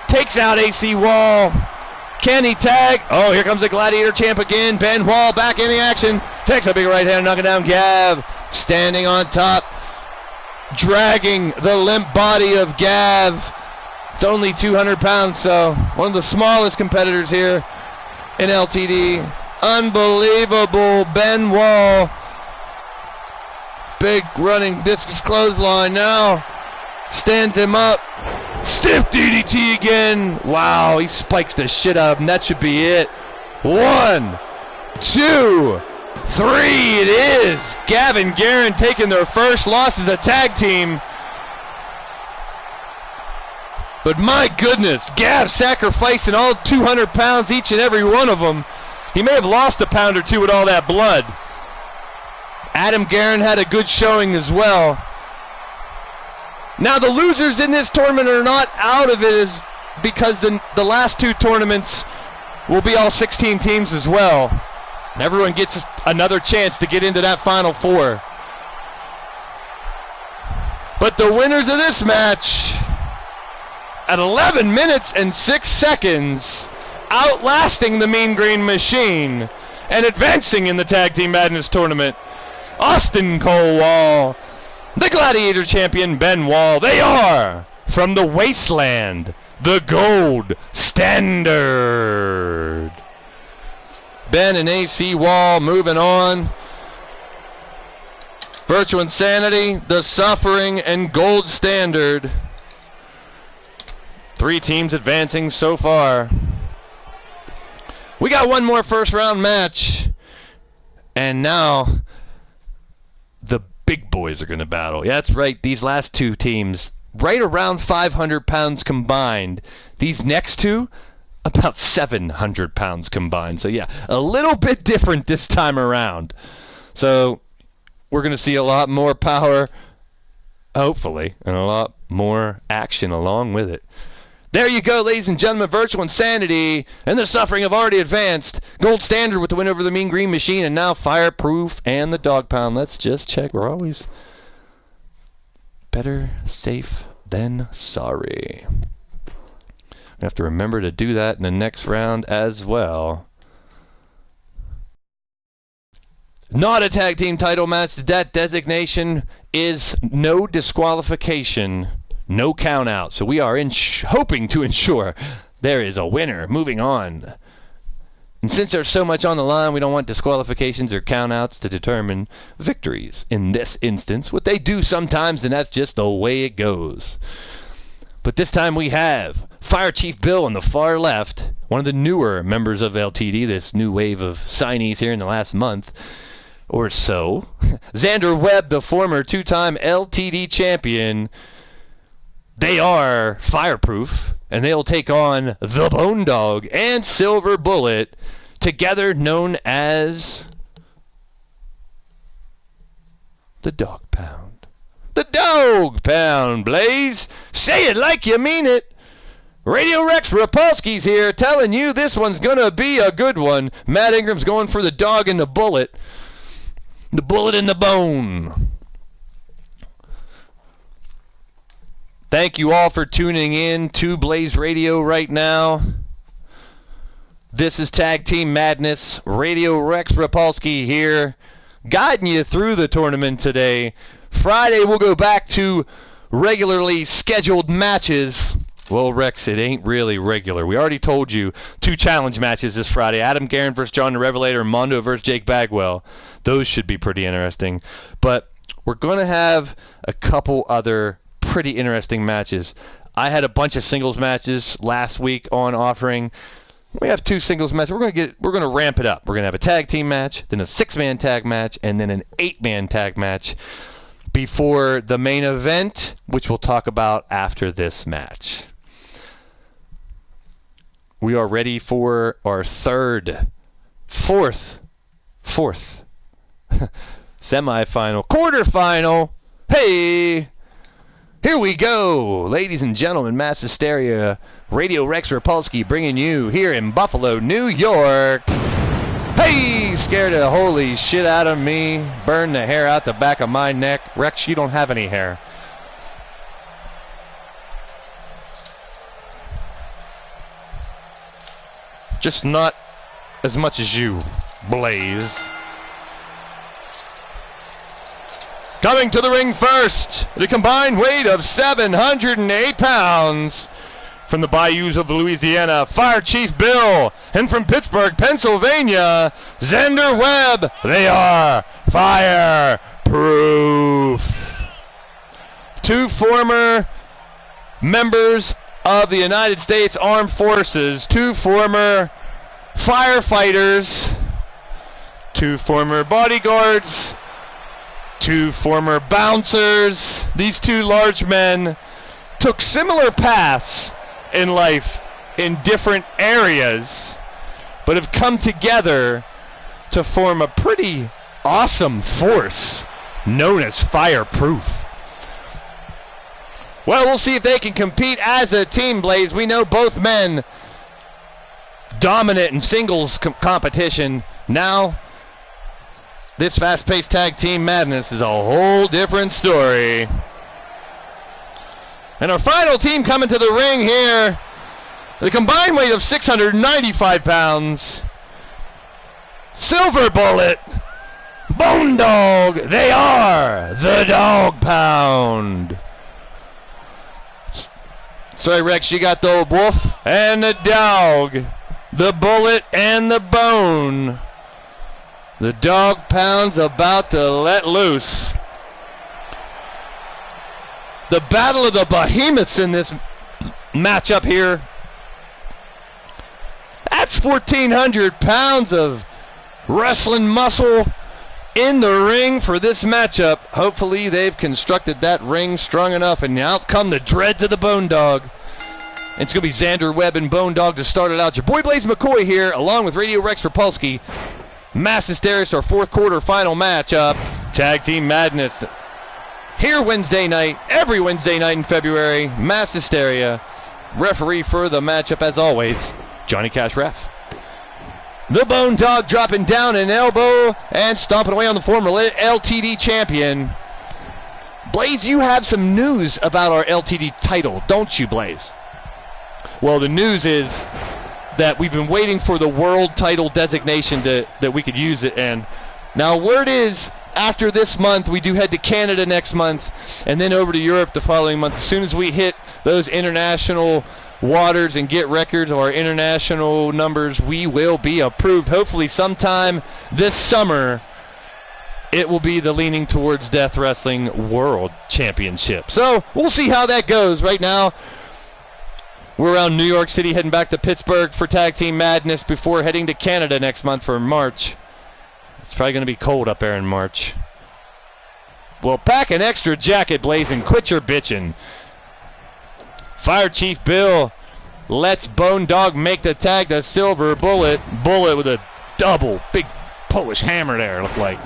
takes out AC Wall. Can he tag? Oh, here comes the Gladiator champ again. Ben Wall back in the action. Takes a big right hand, knocking down Gav. Standing on top, dragging the limp body of Gav. It's only 200 pounds, so one of the smallest competitors here in LTD. Unbelievable. Ben Wall. Big running discus clothesline now. Stands him up. Stiff DDT again. Wow, he spikes the shit out of him. That should be it. 1, 2, 3. It is. Gav and Garen taking their first loss as a tag team. But my goodness, Gav sacrificing all 200 pounds, each and every one of them. He may have lost a pound or two with all that blood. Adam Garen had a good showing as well. Now the losers in this tournament are not out of it because the last 2 tournaments will be all 16 teams as well. And everyone gets another chance to get into that Final 4. But the winners of this match, at 11 minutes and 6 seconds, outlasting the Mean Green Machine and advancing in the Tag Team Madness Tournament, Austin Cole Wall, the Gladiator champion Ben Wall. They are from the Wasteland, the Gold Standard. Ben and AC Wall moving on. Virtual Insanity, the Suffering, and Gold Standard. 3 teams advancing so far. We got one more first round match. And now the big boys are going to battle. Yeah, that's right. These last 2 teams, right around 500 pounds combined. These next 2, about 700 pounds combined. So yeah, a little bit different this time around. So we're going to see a lot more power, hopefully, and a lot more action along with it. There you go, ladies and gentlemen. Virtual Insanity and the Suffering have already advanced. Gold Standard with the win over the Mean Green Machine, and now Fireproof and the Dog Pound. Let's just check. We're always better safe than sorry. We have to remember to do that in the next round as well. Not a tag team title match. That designation is no disqualification. No count out. So we are hoping to ensure there is a winner. Moving on. And since there's so much on the line, we don't want disqualifications or count outs to determine victories. In this instance, what they do sometimes, and that's just the way it goes. But this time we have Fire Chief Bill on the far left, one of the newer members of LTD, this new wave of signees here in the last month or so. Xander Webb, the former 2-time LTD champion. They are Fireproof, and they'll take on the Bone Dog and Silver Bullet, together known as the Dog Pound. The Dog Pound, Blaze. Say it like you mean it. Radio Rex Repulsky's here telling you this one's going to be a good one. Matt Ingram's going for the dog and the bullet. The bullet and the bone. Thank you all for tuning in to Blaised Radio right now. This is Tag Team Madness. Radio Rex Repulsky here, guiding you through the tournament today. Friday we'll go back to regularly scheduled matches. Well, Rex, it ain't really regular. We already told you 2 challenge matches this Friday. Adam Guerin versus John the Revelator, and Mondo versus Jake Bagwell. Those should be pretty interesting. But we're going to have a couple other pretty interesting matches. I had a bunch of singles matches last week on offering. We have 2 singles matches. We're going to ramp it up. We're going to have a tag team match, then a 6-man tag match, and then an 8-man tag match before the main event, which we'll talk about after this match. We are ready for our fourth semifinal, quarterfinal. Hey, here we go, ladies and gentlemen. Mass Hysteria, Radio Rex Repulsky bringing you here in Buffalo, New York. Hey, scared the holy shit out of me. Burned the hair out the back of my neck. Rex, you don't have any hair. Just not as much as you, Blaze. Coming to the ring first, the combined weight of 708 pounds. From the bayous of Louisiana, Fire Chief Bill. And from Pittsburgh, Pennsylvania, Xander Webb. They are fireproof. 2 former members of the United States Armed Forces, 2 former firefighters, 2 former bodyguards, 2 former bouncers. These 2 large men took similar paths in life in different areas, but have come together to form a pretty awesome force known as Fireproof. Well, we'll see if they can compete as a team, Blaze. We know both men dominant in singles competition. Now, this fast-paced tag team madness is a whole different story. And our final team coming to the ring here, the combined weight of 695 pounds, Silver Bullet, Bone Dog. They are the Dog Pound. Sorry, Rex, you got the old wolf and the dog, the bullet and the bone. The Dog Pound's about to let loose. The battle of the behemoths in this matchup here. That's 1,400 pounds of wrestling muscle in the ring for this matchup. Hopefully they've constructed that ring strong enough, and out come the dreads of the Bone Dog. It's going to be Xander Webb and Bone Dog to start it out. Your boy Blaise McCoy here, along with Radio Rex Repulsky. Mass Hysteria, our 4th quarter final matchup. Tag Team Madness. Here Wednesday night, every Wednesday night in February. Mass Hysteria. Referee for the matchup, as always, Johnny Cash Ref. The Bone Dog dropping down an elbow and stomping away on the former LTD champion. Blaze, you have some news about our LTD title, don't you, Blaze? Well, the news is that we've been waiting for the world title designation that we could use it. And now word is, after this month, we do head to Canada next month and then over to Europe the following month. As soon as we hit those international waters and get records of our international numbers, we will be approved. Hopefully sometime this summer it will be the Leaning Towards Death Wrestling World Championship. So we'll see how that goes. Right now we're around New York City, heading back to Pittsburgh for Tag Team Madness before heading to Canada next month for March. It's probably going to be cold up there in March. Well, pack an extra jacket, Blaze, and quit your bitching. Fire Chief Bill Lets Bone Dog make the tag to Silver Bullet. Bullet with a double big Polish hammer there, looked like.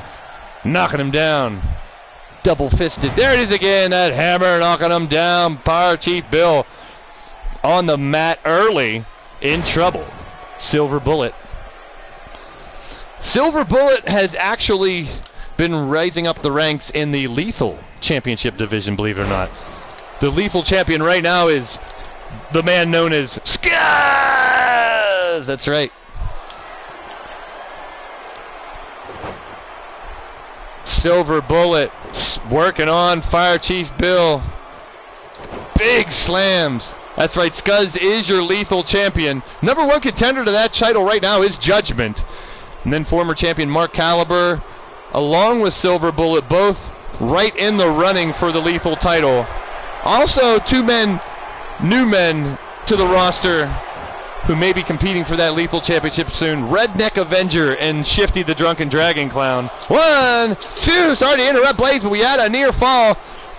Knocking him down. Double-fisted. There it is again, that hammer knocking him down. Fire Chief Bill on the mat early, in trouble. Silver Bullet. Silver Bullet has actually been rising up the ranks in the Lethal Championship division, believe it or not. The Lethal Champion right now is the man known as Skaz! That's right. Silver Bullet working on Fire Chief Bill. Big slams. That's right, Skuz is your Lethal Champion. Number 1 contender to that title right now is Judgment. And then former champion Mark Caliber, along with Silver Bullet, both right in the running for the Lethal title. Also, 2 men, new men to the roster who may be competing for that Lethal Championship soon. Redneck Avenger and Shifty the Drunken Dragon Clown. 1, 2, sorry to interrupt Blaze, but we had a near fall.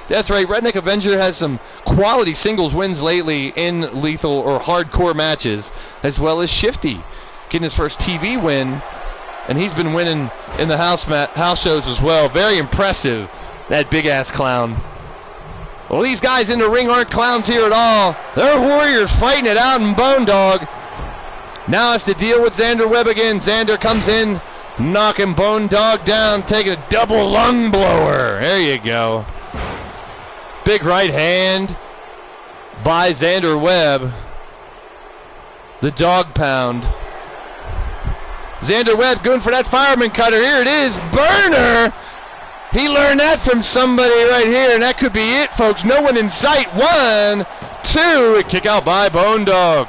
That's right, Redneck Avenger has some quality singles wins lately in lethal or hardcore matches, as well as Shifty getting his first TV win, and he's been winning in the house shows as well. Very impressive, that big-ass clown. Well, these guys in the ring aren't clowns here at all. They're warriors fighting it out in Bone Dog. Now it's to deal with Xander Webb again. Xander comes in, knocking Bone Dog down, taking a double lung blower. There you go. Big right hand by Xander Webb. The dog pound. Xander Webb going for that fireman cutter. Here it is. Burner. He learned that from somebody right here, and that could be it, folks. No one in sight. 1, 2. A kick out by Bone Dog.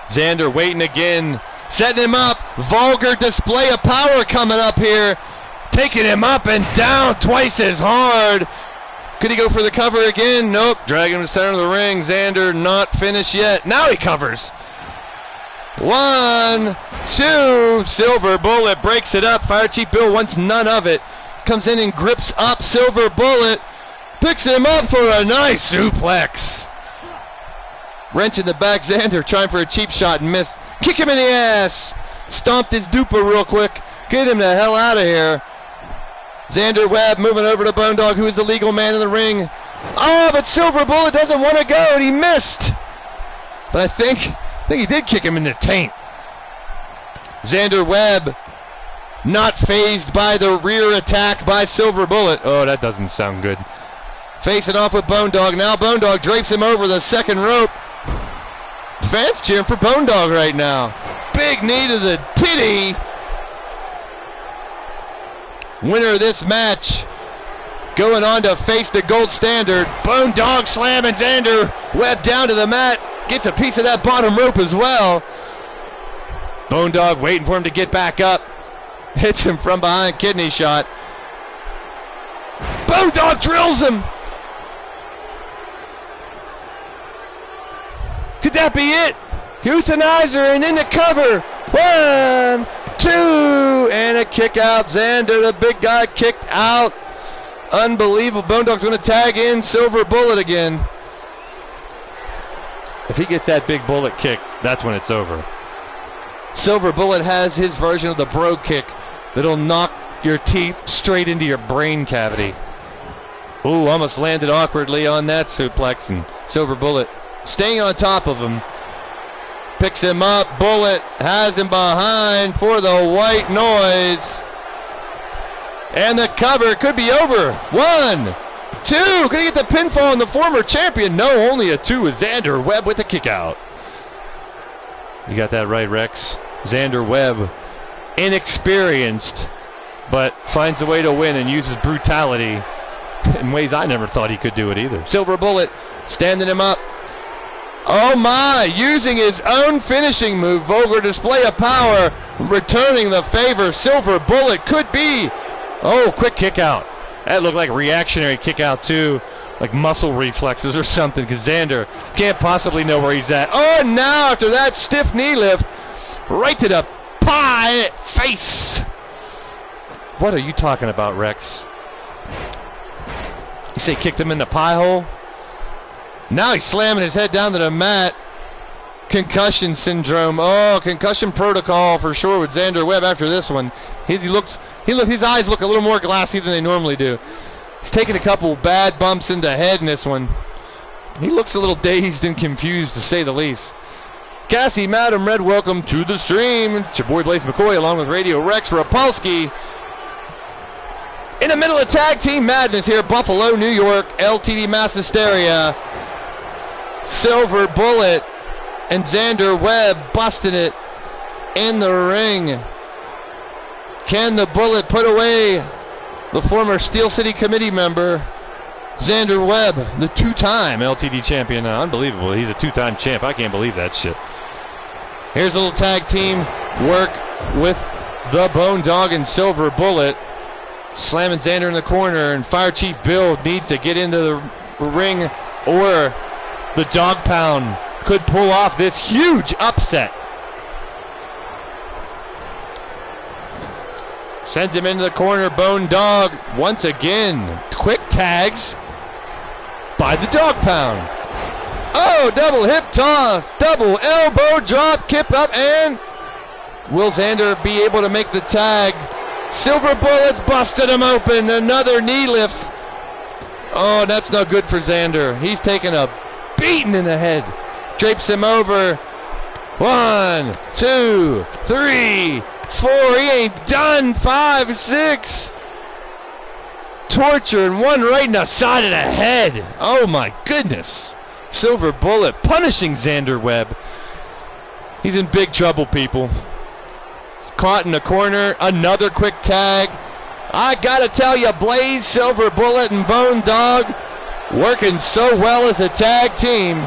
Xander waiting again, setting him up. Vulgar display of power coming up here. Taking him up and down twice as hard. Could he go for the cover again? Nope. Dragging him to the center of the ring. Xander not finished yet. Now he covers. 1, 2. Silver Bullet breaks it up. Fire Chief Bill wants none of it. Comes in and grips up Silver Bullet. Picks him up for a nice suplex. Wrench in the back. Xander trying for a cheap shot and missed. Kick him in the ass. Stomped his duper real quick. Get him the hell out of here. Xander Webb moving over to Bone Dog, who is the legal man in the ring. Oh, but Silver Bullet doesn't want to go, and he missed. But I think he did kick him in the taint. Xander Webb not fazed by the rear attack by Silver Bullet. Oh, that doesn't sound good. Facing off with Bone Dog. Now Bone Dog drapes him over the second rope. Fans cheering for Bone Dog right now. Big knee to the titty. Winner of this match going on to face the gold standard. Bone Dog slamming Xander Webb down to the mat. Gets a piece of that bottom rope as well. Bone Dog waiting for him to get back up. Hits him from behind, kidney shot. Bone Dog drills him. Could that be it? Euthanizer and in the cover. 1, 2, and a kick out. Xander, the big guy, kicked out. Unbelievable. Bone Dog's going to tag in Silver Bullet again. If he gets that big bullet kick, that's when it's over. Silver Bullet has his version of the bro kick that'll knock your teeth straight into your brain cavity. Ooh, almost landed awkwardly on that suplex, and Silver Bullet staying on top of him. Picks him up. Bullet has him behind for the white noise. And the cover could be over. 1, 2. Could he get the pinfall on the former champion? No, only a 2 is Xander Webb with the kick out. You got that right, Rex. Xander Webb, inexperienced, but finds a way to win and uses brutality in ways I never thought he could do it either. Silver Bullet standing him up. Oh my, using his own finishing move. Vulgar display of power, returning the favor. Silver Bullet could be. Oh, quick kick out. That looked like a reactionary kick out too, like muscle reflexes or something, because Xander can't possibly know where he's at. Oh, and now after that stiff knee lift, right to the pie face. What are you talking about, Rex? You say kicked him in the pie hole? Now he's slamming his head down to the mat. Concussion syndrome. Oh, concussion protocol for sure with Xander Webb after this one. His eyes look a little more glassy than they normally do. He's taking a couple bad bumps in the head in this one. He looks a little dazed and confused, to say the least. Cassie, Madam Red, welcome to the stream. It's your boy Blaise McCoy along with Radio Rex Repulsky. In the middle of tag team madness here, Buffalo, New York, LTD Mass Hysteria. Silver Bullet and Xander Webb busting it in the ring. Can the Bullet put away the former Steel City Committee member, Xander Webb, the two-time LTD champion? Unbelievable. He's a two-time champ. I can't believe that shit. Here's a little tag team work with the Bone Dog and Silver Bullet. Slamming Xander in the corner, and Fire Chief Bill needs to get into the ring, or the Dog Pound could pull off this huge upset. Sends him into the corner. Bone Dog once again. Quick tags by the Dog Pound. Oh, double hip toss, double elbow drop, kip up, and will Xander be able to make the tag? Silver Bullet's busted him open. Another knee lift. Oh, that's no good for Xander. He's taking a beating in the head. Drapes him over. 1, 2, 3, 4. He ain't done. 5, 6. Torture, and one right in the side of the head. Oh my goodness. Silver Bullet punishing Xander Webb. He's in big trouble, people. Caught in the corner. Another quick tag. I gotta tell you, Blaze, Silver Bullet, and Bone Dog working so well as a tag team.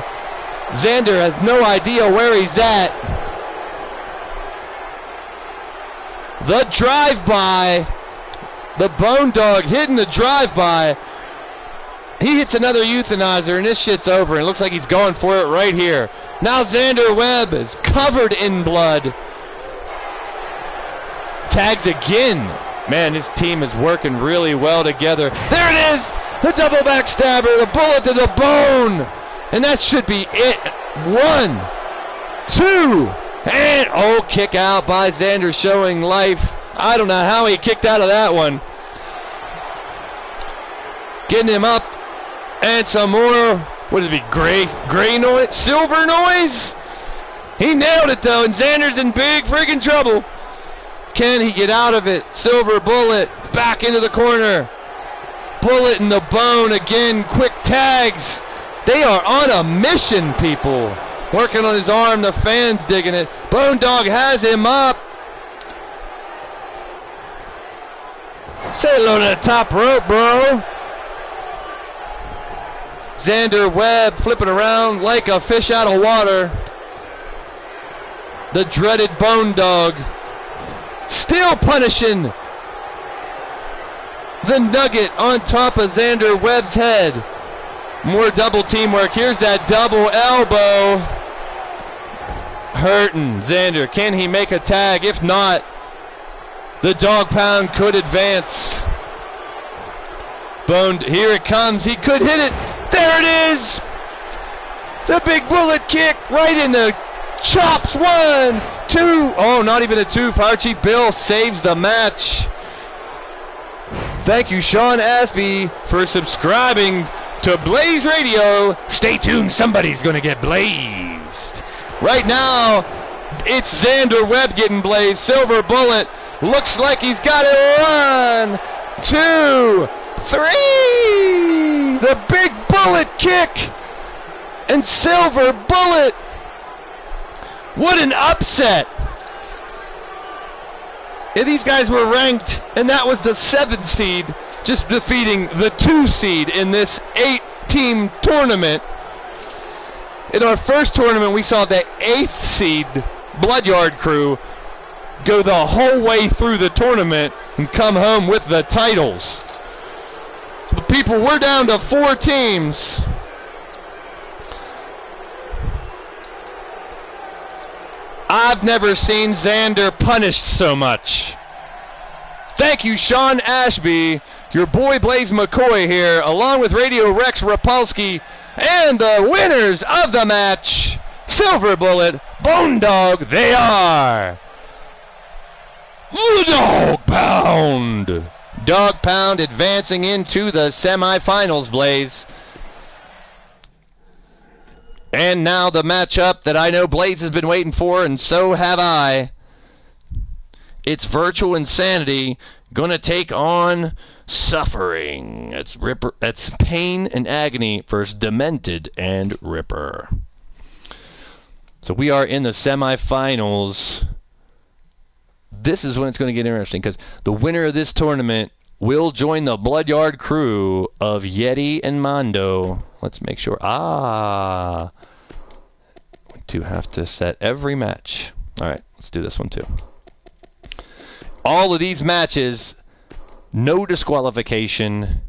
Xander has no idea where he's at. The drive-by. The Bone Dog hitting the drive-by. He hits another euthanizer, and this shit's over. It looks like he's going for it right here. Now Xander Webb is covered in blood. Tags again. Man, this team is working really well together. There it is! The double backstabber, the bullet to the bone! And that should be it. 1, 2, and oh, kick out by Xander, showing life. I don't know how he kicked out of that one. Getting him up, and some more. What did it be? Gray noise? Silver noise? He nailed it though, and Xander's in big friggin' trouble. Can he get out of it? Silver Bullet back into the corner. Bullet in the bone again. Quick tags. They are on a mission, people. Working on his arm. The fans digging it. Bone Dog has him up. Say hello to the top rope, bro. Xander Webb flipping around like a fish out of water. The dreaded Bone Dog still punishing the nugget on top of Xander Webb's head. More double teamwork. Here's that double elbow. Hurting Xander. Can he make a tag? If not, the Dog Pound could advance. Boned. Here it comes. He could hit it. There it is. The big bullet kick right in the chops. 1, 2. Oh, not even a 2. Fire Chief Bill saves the match. Thank you, Sean Aspie, for subscribing to Blaised Radio. Stay tuned. Somebody's going to get blazed. Right now, it's Xander Webb getting blazed. Silver Bullet looks like he's got it. 1, 2, 3. The big bullet kick. And Silver Bullet. What an upset. And these guys were ranked, and that was the 7 seed, just defeating the 2 seed in this 8-team tournament. In our first tournament, we saw the 8th seed Bloodyard crew go the whole way through the tournament and come home with the titles. But people, we're down to 4 teams. I've never seen Xander punished so much. Thank you, Sean Ashby. Your boy Blaise McCoy here, along with Radio Rex Repulsky, and the winners of the match, Silver Bullet, Bone Dog, they are the Dog Pound. Dog Pound advancing into the semifinals, Blaise. And now the matchup that I know Blaise has been waiting for, and so have I. It's Virtual Insanity going to take on Suffering. That's Pain and Agony versus Demented and Ripper. So we are in the semifinals. This is when it's going to get interesting, because the winner of this tournament will join the Bloodyard crew of Yeti and Mondo. Let's make sure. We do have to set every match. All right, let's do this one too. All of these matches, no disqualification,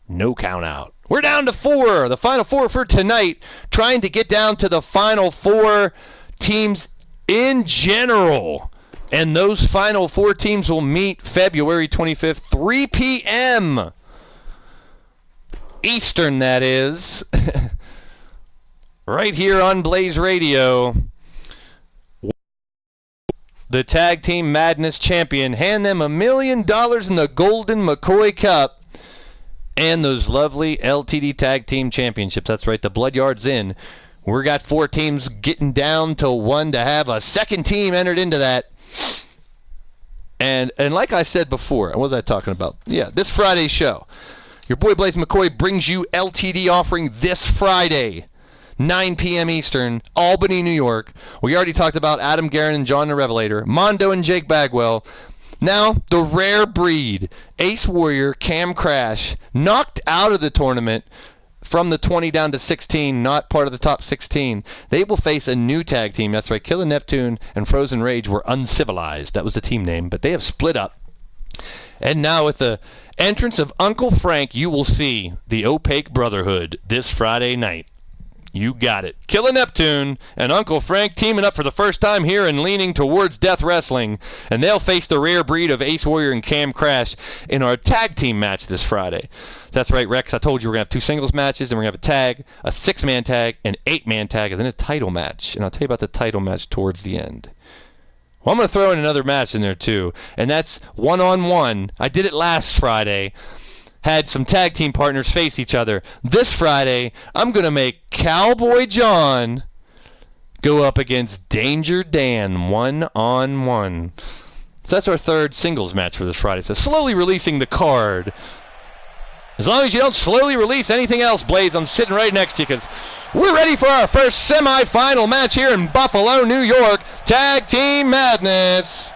no count out. We're down to 4, the final 4 for tonight, trying to get down to the final 4 teams in general. And those final 4 teams will meet February 25th, 3 p.m. Eastern, that is. Right here on Blaised Radio. The Tag Team Madness champion. Hand them $1 million in the Golden McCoy Cup. And those lovely LTD Tag Team Championships. That's right, the Bloodyard's in. We got 4 teams getting down to 1 to have a second team entered into that. And like I said before, what was I talking about? Yeah, this Friday's show. Your boy Blaise McCoy brings you LTD offering this Friday, 9 p.m. Eastern, Albany, New York. We already talked about Adam Guerin and John the Revelator, Mondo and Jake Bagwell. Now, the rare breed, Ace Warrior, Cam Crash, knocked out of the tournament from the 20 down to 16, not part of the top 16. They will face a new tag team. That's right, Killer Neptune and Frozen Rage were Uncivilized. That was the team name, but they have split up. And now with the entrance of Uncle Frank, you will see the Opaque Brotherhood this Friday night. You got it. Killer Neptune and Uncle Frank teaming up for the first time here and leaning towards Death Wrestling. And they'll face the rare breed of Ace Warrior and Cam Crash in our tag team match this Friday. That's right, Rex. I told you we're going to have 2 singles matches, and we're going to have a tag, a 6-man tag, an 8-man tag, and then a title match. And I'll tell you about the title match towards the end. Well, I'm going to throw in another match in there, too. And that's one-on-one. I did it last Friday. Had some tag team partners face each other. This Friday, I'm going to make Cowboy John go up against Danger Dan one-on-one. So that's our 3rd singles match for this Friday. So slowly releasing the card. As long as you don't slowly release anything else, Blaise, I'm sitting right next to you, because we're ready for our first semi-final match here in Buffalo, New York. Tag Team Madness.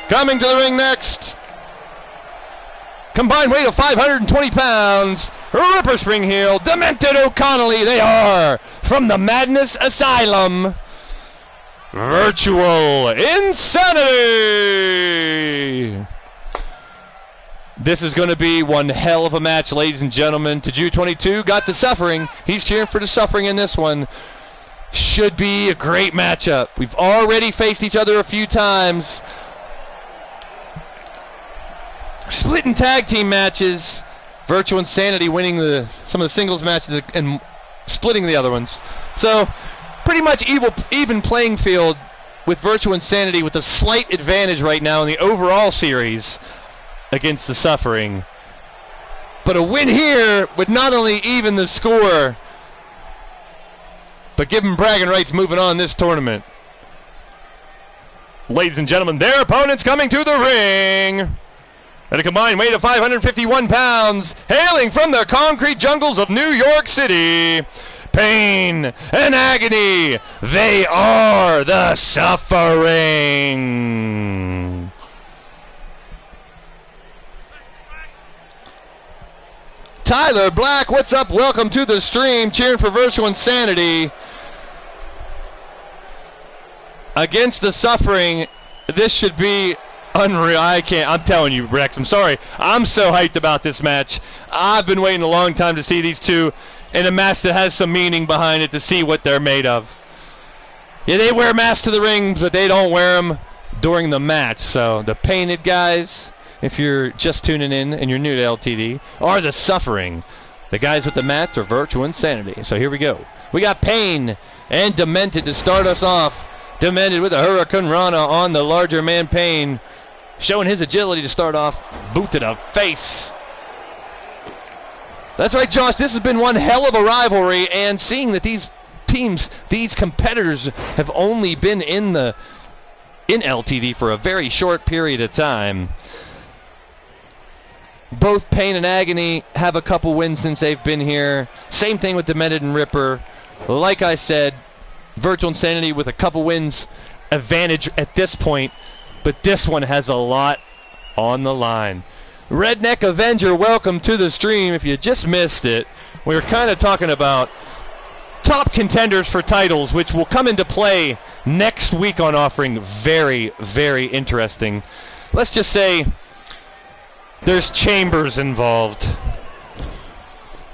Coming to the ring next. Combined weight of 520 pounds, Ripper Spring Heel, Demented O'Connelly, they are from the Madness Asylum, Virtual Insanity. This is going to be one hell of a match, ladies and gentlemen. Taju 22 got the Suffering. He's cheering for the Suffering in this one. Should be a great matchup. We've already faced each other a few times. Splitting tag team matches. Virtual Insanity winning some of the singles matches and splitting the other ones. So, pretty much even playing field with Virtual Insanity, with a slight advantage right now in the overall series against the Suffering. But a win here would not only even the score, but give them bragging rights moving on this tournament. Ladies and gentlemen, their opponents coming to the ring. At a combined weight of 551 pounds, hailing from the concrete jungles of New York City, Pain and Agony, they are the Suffering. Tyler Black, what's up? Welcome to the stream, cheering for Virtual Insanity. Against the Suffering, this should be unreal. I'm telling you, Rex, I'm sorry. I'm so hyped about this match. I've been waiting a long time to see these two in a match that has some meaning behind it, to see what they're made of. Yeah, they wear masks to the ring, but they don't wear them during the match. So the painted guys if you're just tuning in and you're new to LTD, are the Suffering. The guys with the mats are Virtual Insanity. So here we go. We got Pain and Demented to start us off. Demented with a Hurricane Rana on the larger man Pain, showing his agility to start off. Boot to the face. That's right, Josh. This has been one hell of a rivalry, and seeing that these teams, these competitors, have only been in LTD for a very short period of time. Both Pain and Agony have a couple wins since they've been here. Same thing with Demented and Ripper. Like I said, Virtual Insanity with a couple wins advantage at this point, but this one has a lot on the line. Redneck Avenger, welcome to the stream. If you just missed it, we were kind of talking about top contenders for titles, which will come into play next week on Offering. Very, very interesting. Let's just say there's chambers involved.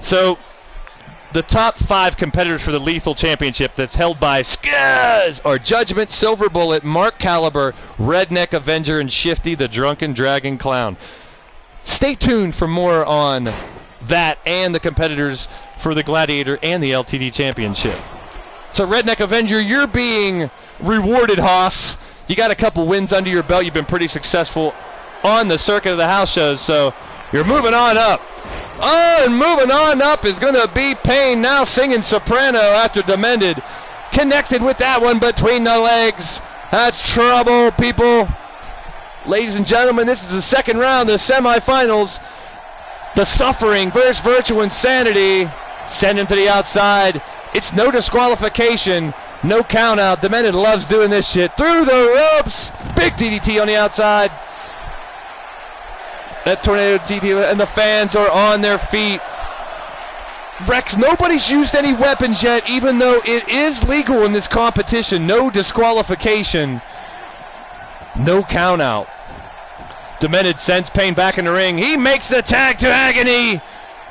So the top 5 competitors for the Lethal Championship that's held by Skaz are Judgment, Silver Bullet, Mark Caliber, Redneck Avenger, and Shifty the Drunken Dragon Clown. Stay tuned for more on that and the competitors for the Gladiator and the LTD Championship. So Redneck Avenger, you're being rewarded, Haas. You got a couple wins under your belt. You've been pretty successful on the circuit of the house shows, so you're moving on up. Oh, and moving on up is going to be Pain, now singing soprano after Demented. Connected with that one between the legs. That's trouble, people. Ladies and gentlemen, this is the second round, the semifinals. The Suffering versus Virtual Insanity. Send him to the outside. It's no disqualification, no count out. Demented loves doing this shit. Through the ropes. Big DDT on the outside. That tornado DDT, and the fans are on their feet. Rex, nobody's used any weapons yet, even though it is legal in this competition. No disqualification. No count out. Demented sends Pain back in the ring. He makes the tag to Agony.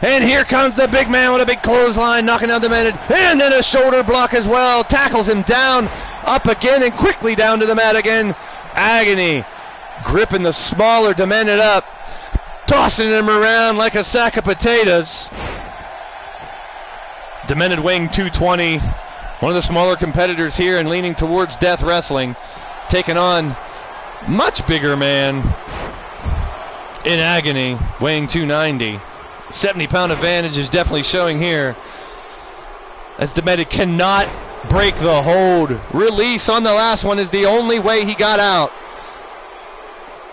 And here comes the big man with a big clothesline, knocking down Demented. And then a shoulder block as well. Tackles him down, up again, and quickly down to the mat again. Agony gripping the smaller Demented up, tossing him around like a sack of potatoes. Demented weighing 220. One of the smaller competitors here and leaning towards Death Wrestling. Taking on much bigger man in Agony, weighing 290. 70-pound advantage is definitely showing here, as Demented cannot break the hold. Release on the last one is the only way he got out.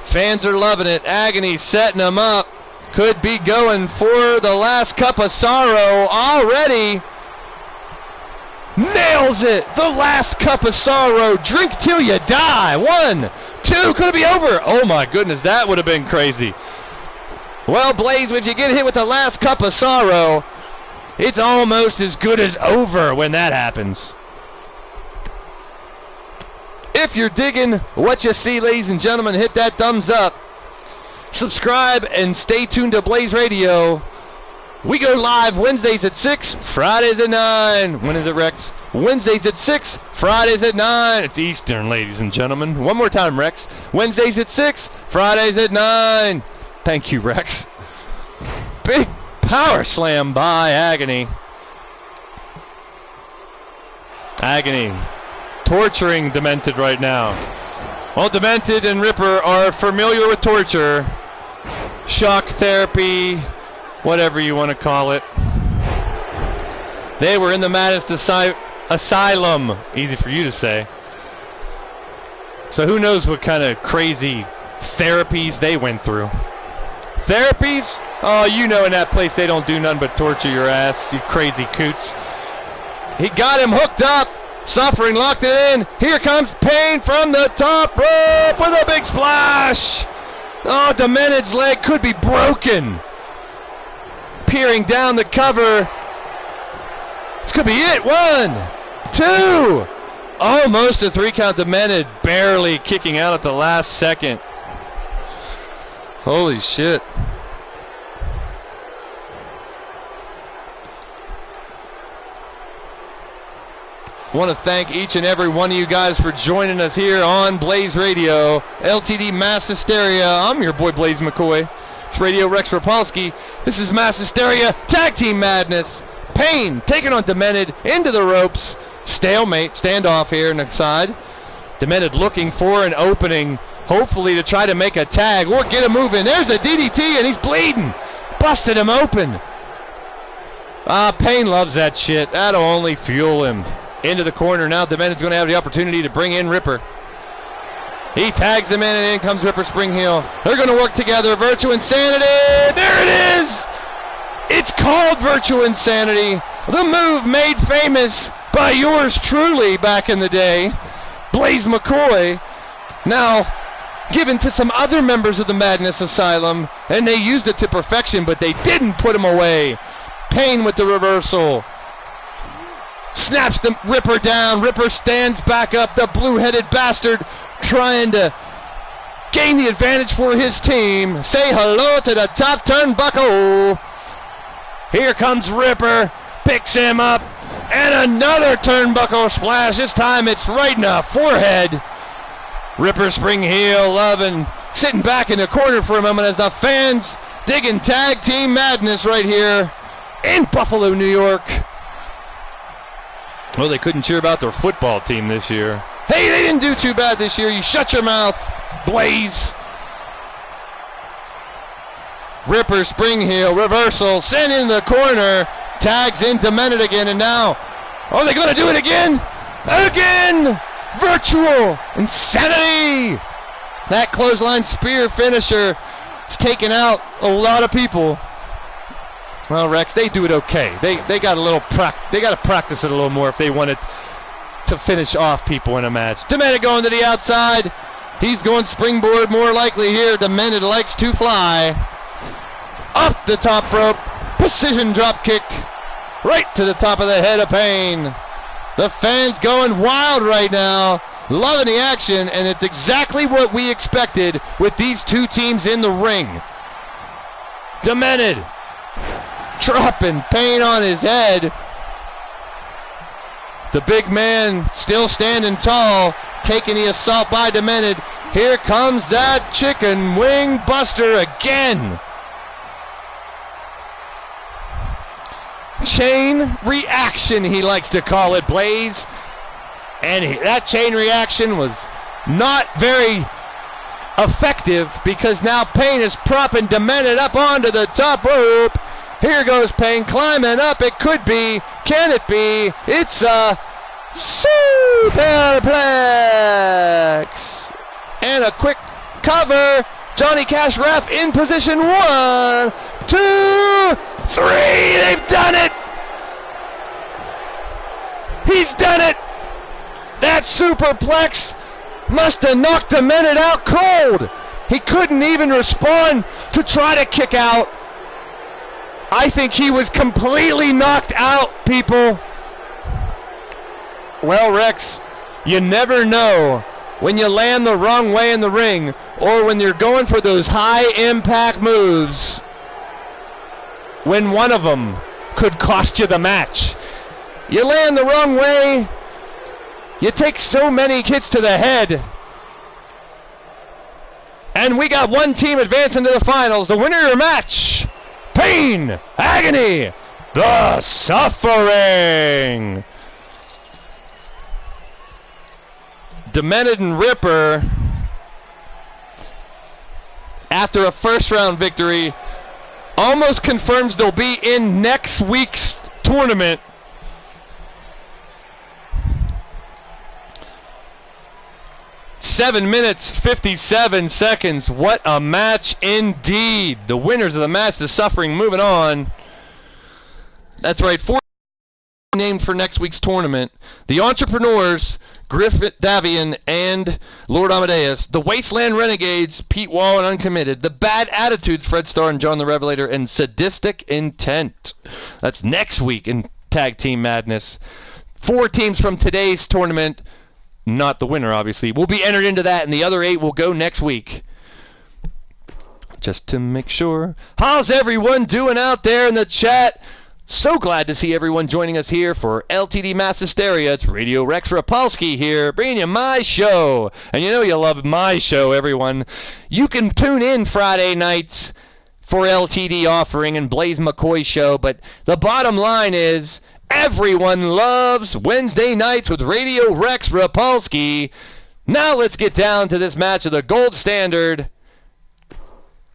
Fans are loving it. Agony setting him up. Could be going for the last cup of sorrow already. Nails it. The last cup of sorrow. Drink till you die. 1, 2. Could it be over? Oh my goodness, that would have been crazy. Well, Blaze, if you get hit with the last cup of sorrow, it's almost as good as over when that happens. If you're digging what you see, ladies and gentlemen, hit that thumbs up. Subscribe and stay tuned to Blaised Radio. We go live Wednesdays at 6, Fridays at 9. When is it, Rex? Wednesdays at 6, Fridays at 9. It's Eastern, ladies and gentlemen. One more time, Rex. Wednesdays at 6, Fridays at 9. Thank you, Rex. Big power slam by Agony. Agony torturing Demented right now. Well, Demented and Ripper are familiar with torture. Shock therapy, whatever you want to call it. They were in the Madness Asylum. Easy for you to say. So who knows what kind of crazy therapies they went through. Therapies? Oh, you know in that place they don't do nothing but torture your ass, you crazy coots. He got him hooked up. Suffering locked it in. Here comes Pain from the top rope with a big splash. Oh, Demented's leg could be broken. Peering down the cover. This could be it. 1, 2. Almost a 3 count. Demented barely kicking out at the last second. Holy shit. Want to thank each and every one of you guys for joining us here on Blaised Radio, LTD Mass Hysteria. I'm your boy Blaise McCoy. It's Radio Rex Repulsky. This is Mass Hysteria Tag Team Madness. Pain taking on Demented into the ropes. Stalemate, standoff here on the side. Demented looking for an opening, hopefully to try to make a tag or get a move in. There's a DDT and he's bleeding. Busted him open. Pain loves that shit. That'll only fuel him. Into the corner now. Demented's going to have the opportunity to bring in Ripper. He tags him in, and in comes Ripper Spring Heel. They're going to work together. Virtual Insanity. There it is. It's called Virtual Insanity. The move made famous by yours truly back in the day, Blaise McCoy. Now given to some other members of the Madness Asylum, and they used it to perfection, but they didn't put him away. Pain with the reversal. Snaps the Ripper down. Ripper stands back up. The blue-headed bastard trying to gain the advantage for his team. Say hello to the top turnbuckle. Here comes Ripper. Picks him up. And another turnbuckle splash. This time it's right in the forehead. Ripper Spring Heel loving, sitting back in the corner for a moment as the fans digging Tag Team Madness right here in Buffalo, New York. Well, they couldn't cheer about their football team this year. Hey, they didn't do too bad this year. You shut your mouth, Blaise. Ripper Spring Heel, reversal, sent in the corner, tags in Demented again, and now, are they going to do it again? Again! Virtual Insanity! That clothesline spear finisher has taken out a lot of people. Well, Rex, they do it okay. They got a little they got to practice it a little more if they wanted to finish off people in a match. Demented going to the outside. He's going springboard more likely here. Demented likes to fly. Up the top rope. Precision drop kick. Right to the top of the head of Pain. The fans going wild right now. Loving the action, and it's exactly what we expected with these two teams in the ring. Demented dropping Pain on his head. The big man still standing tall, taking the assault by Demented. Here comes that chicken wing buster again. Chain reaction, he likes to call it, Blaise. And that chain reaction was not very effective because now Pain is propping Demented up onto the top rope. Here goes Pain climbing up. It could be. Can it be? It's a superplex. And a quick cover. Johnny Cash ref in position. 1, 2, 3. They've done it. He's done it. That superplex must have knocked Demented out cold. He couldn't even respond to try to kick out. I think he was completely knocked out, people. Well, Rex, you never know when you land the wrong way in the ring or when you're going for those high-impact moves, when one of them could cost you the match. You land the wrong way, you take so many hits to the head, and we got one team advancing to the finals. The winner of your match, Pain, Agony, the Suffering. Demented and Ripper, after a first-round victory, almost confirms they'll be in next week's tournament. Seven minutes, 57 seconds. What a match indeed. The winners of the match, the Suffering, moving on. That's right, 4 named for next week's tournament. The Entrepreneurs, Griffith Davian and Lord Amadeus. The Wasteland Renegades, Pete Wall and Uncommitted. The Bad Attitudes, Fred Starr and John the Revelator. And Sadistic Intent. That's next week in Tag Team Madness. 4 teams from today's tournament, not the winner obviously, will be entered into that, and the other 8 will go next week. Just to make sure. How's everyone doing out there in the chat? So glad to see everyone joining us here for LTD Mass Hysteria. It's Radio Rex Repulsky here, bringing you my show. And you know you love my show, everyone. You can tune in Friday nights for LTD Offering and Blaise McCoy show, but the bottom line is everyone loves Wednesday nights with Radio Rex Repulsky. Now let's get down to this match of the Gold Standard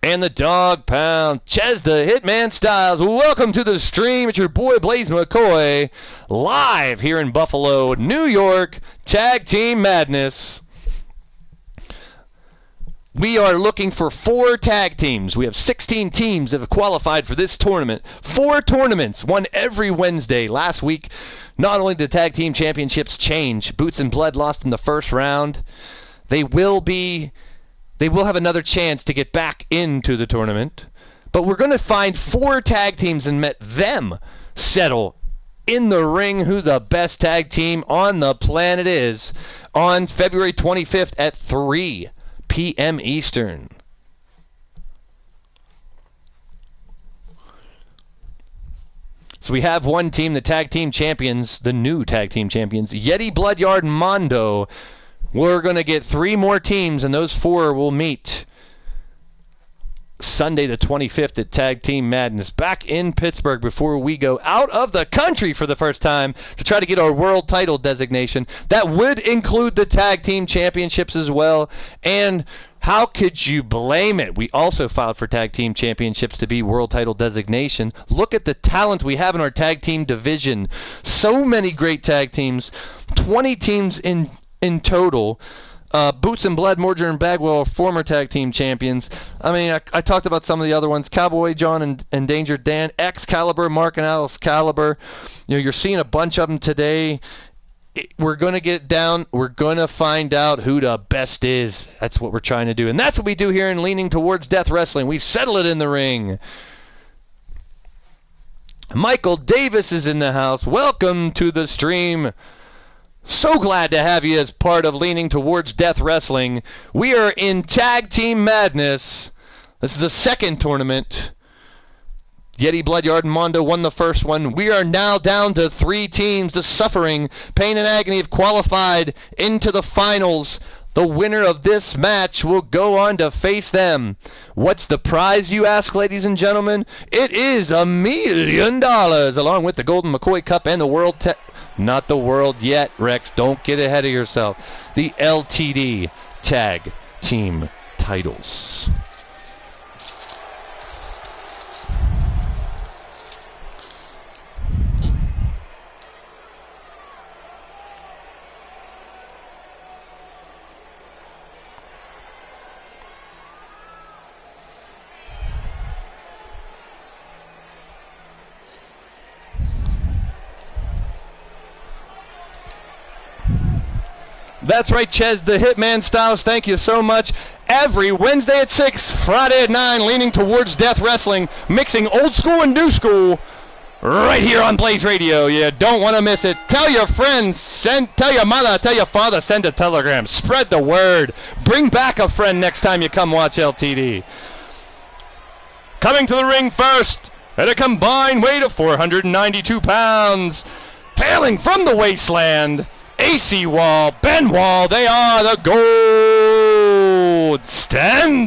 and the Dog Pound. Ches the Hitman Styles. Welcome to the stream. It's your boy Blaise McCoy, live here in Buffalo, New York. Tag Team Madness. We are looking for 4 tag teams. We have 16 teams that have qualified for this tournament. 4 tournaments, one every Wednesday. Last week, not only did tag team championships change, Boots and Blood lost in the first round. They will have another chance to get back into the tournament. But we're going to find 4 tag teams and let them settle in the ring who the best tag team on the planet is on February 25th at 3 p.m. Eastern. So we have one team, the tag team champions, the new tag team champions, Yeti Bloodyard Mondo. We're going to get 3 more teams, and those 4 will meet Sunday the 25th at Tag Team Madness back in Pittsburgh before we go out of the country for the first time to try to get our world title designation. That would include the tag team championships as well, and how could you blame it? We also filed for tag team championships to be world title designation. Look at the talent we have in our tag team division. So many great tag teams, 20 teams in total. Boots and Blood, Morger and Bagwell are former tag team champions. I mean, I talked about some of the other ones. Cowboy John and Danger Dan, Excalibur, Mark and Alice Caliber. You know, you're seeing a bunch of them today. We're going to get down. We're going to find out who the best is. That's what we're trying to do. And that's what we do here in Leaning Towards Death Wrestling. We settle it in the ring. Michael Davis is in the house. Welcome to the stream. So glad to have you as part of Leaning Towards Death Wrestling. We are in Tag Team Madness. This is the second tournament. Yeti Bloodyard and Mondo won the first one. We are now down to 3 teams. The Suffering, Pain and Agony have qualified into the finals. The winner of this match will go on to face them. What's the prize, you ask, ladies and gentlemen? It is $1 million, along with the Golden McCoy Cup and the World Not the world yet, Rex. Don't get ahead of yourself. The LTD Tag Team titles. That's right, Ches the Hitman Styles. Thank you so much. Every Wednesday at 6, Friday at 9, Leaning Towards Death Wrestling, mixing old school and new school, right here on Blaised Radio. You don't want to miss it. Tell your friends, tell your mother, tell your father, send a telegram. Spread the word. Bring back a friend next time you come watch LTD. Coming to the ring first, at a combined weight of 492 pounds, hailing from the wasteland, AC Wall, Ben Wall, they are the Gold Standard.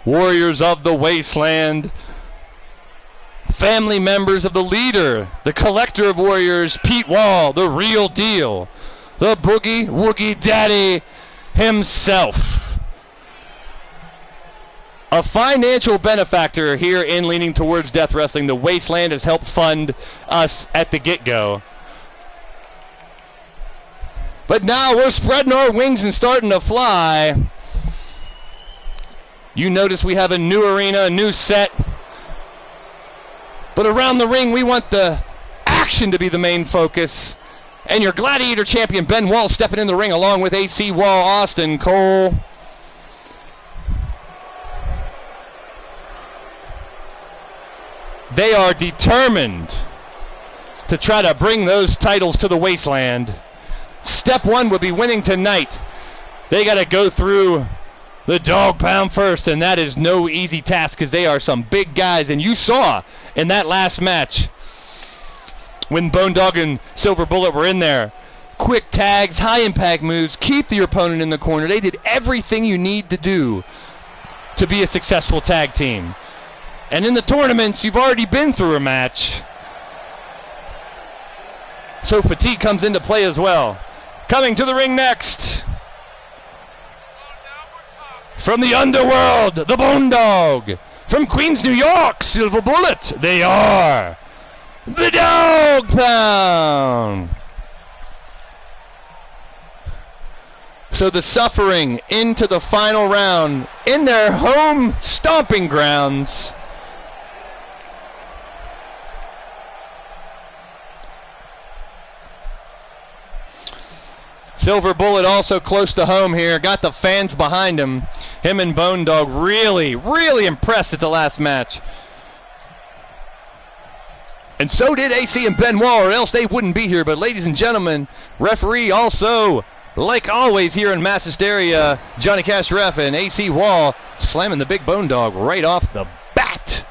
Warriors of the Wasteland, family members of the leader, the collector of warriors, Pete Wall, the real deal, the Boogie Woogie Daddy himself. A financial benefactor here in Leaning Towards Death Wrestling. The Wasteland has helped fund us at the get-go. But now we're spreading our wings and starting to fly. You notice we have a new arena, a new set. But around the ring, we want the action to be the main focus. And your Gladiator champion, Ben Wall, stepping in the ring along with AC Wall, Austin Cole. They are determined to try to bring those titles to the Wasteland. Step 1 will be winning tonight. They got to go through The dog pound first, and that is no easy task because they are some big guys. And you saw in that last match when Bone Dog and Silver Bullet were in there. Quick tags, high impact moves, keep your opponent in the corner. They did everything you need to do to be a successful tag team. And in the tournaments, you've already been through a match. So fatigue comes into play as well. Coming to the ring next, from the underworld, the Bone Dog. From Queens, New York, Silver Bullet. They are the Dog Pound. So the Suffering into the final round in their home stomping grounds. Silver Bullet also close to home here. Got the fans behind him. Him and Bone Dog really impressed at the last match. And so did AC and Benoit, or else they wouldn't be here. But ladies and gentlemen, referee also, like always here in Mass Hysteria, Johnny Cash Ref and AC Wall slamming the big Bone Dog right off the bat.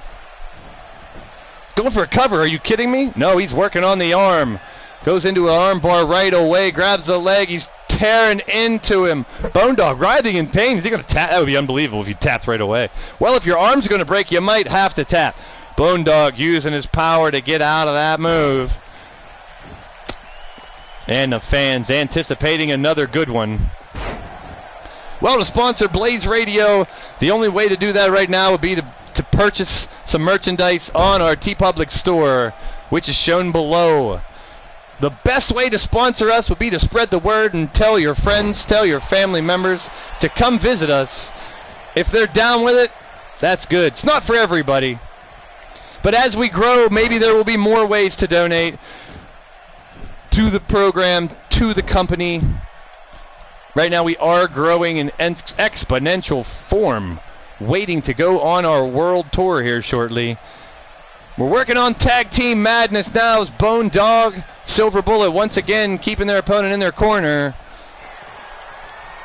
Going for a cover, are you kidding me? No, he's working on the arm. Goes into an arm bar right away, grabs the leg, he's tearing into him. Bone Dog writhing in pain. Is he going to tap? That would be unbelievable if you tapped right away. Well, if your arm's going to break, you might have to tap. Bone Dog using his power to get out of that move. And the fans anticipating another good one. Well, to sponsor Blaised Radio, the only way to do that right now would be to purchase some merchandise on our TeePublic store, which is shown below. The best way to sponsor us would be to spread the word and tell your friends, tell your family members to come visit us. If they're down with it, that's good. It's not for everybody. But as we grow, maybe there will be more ways to donate to the program, to the company. Right now we are growing in exponential form, waiting to go on our world tour here shortly. We're working on Tag Team Madness now as Bone Dog, Silver Bullet once again keeping their opponent in their corner,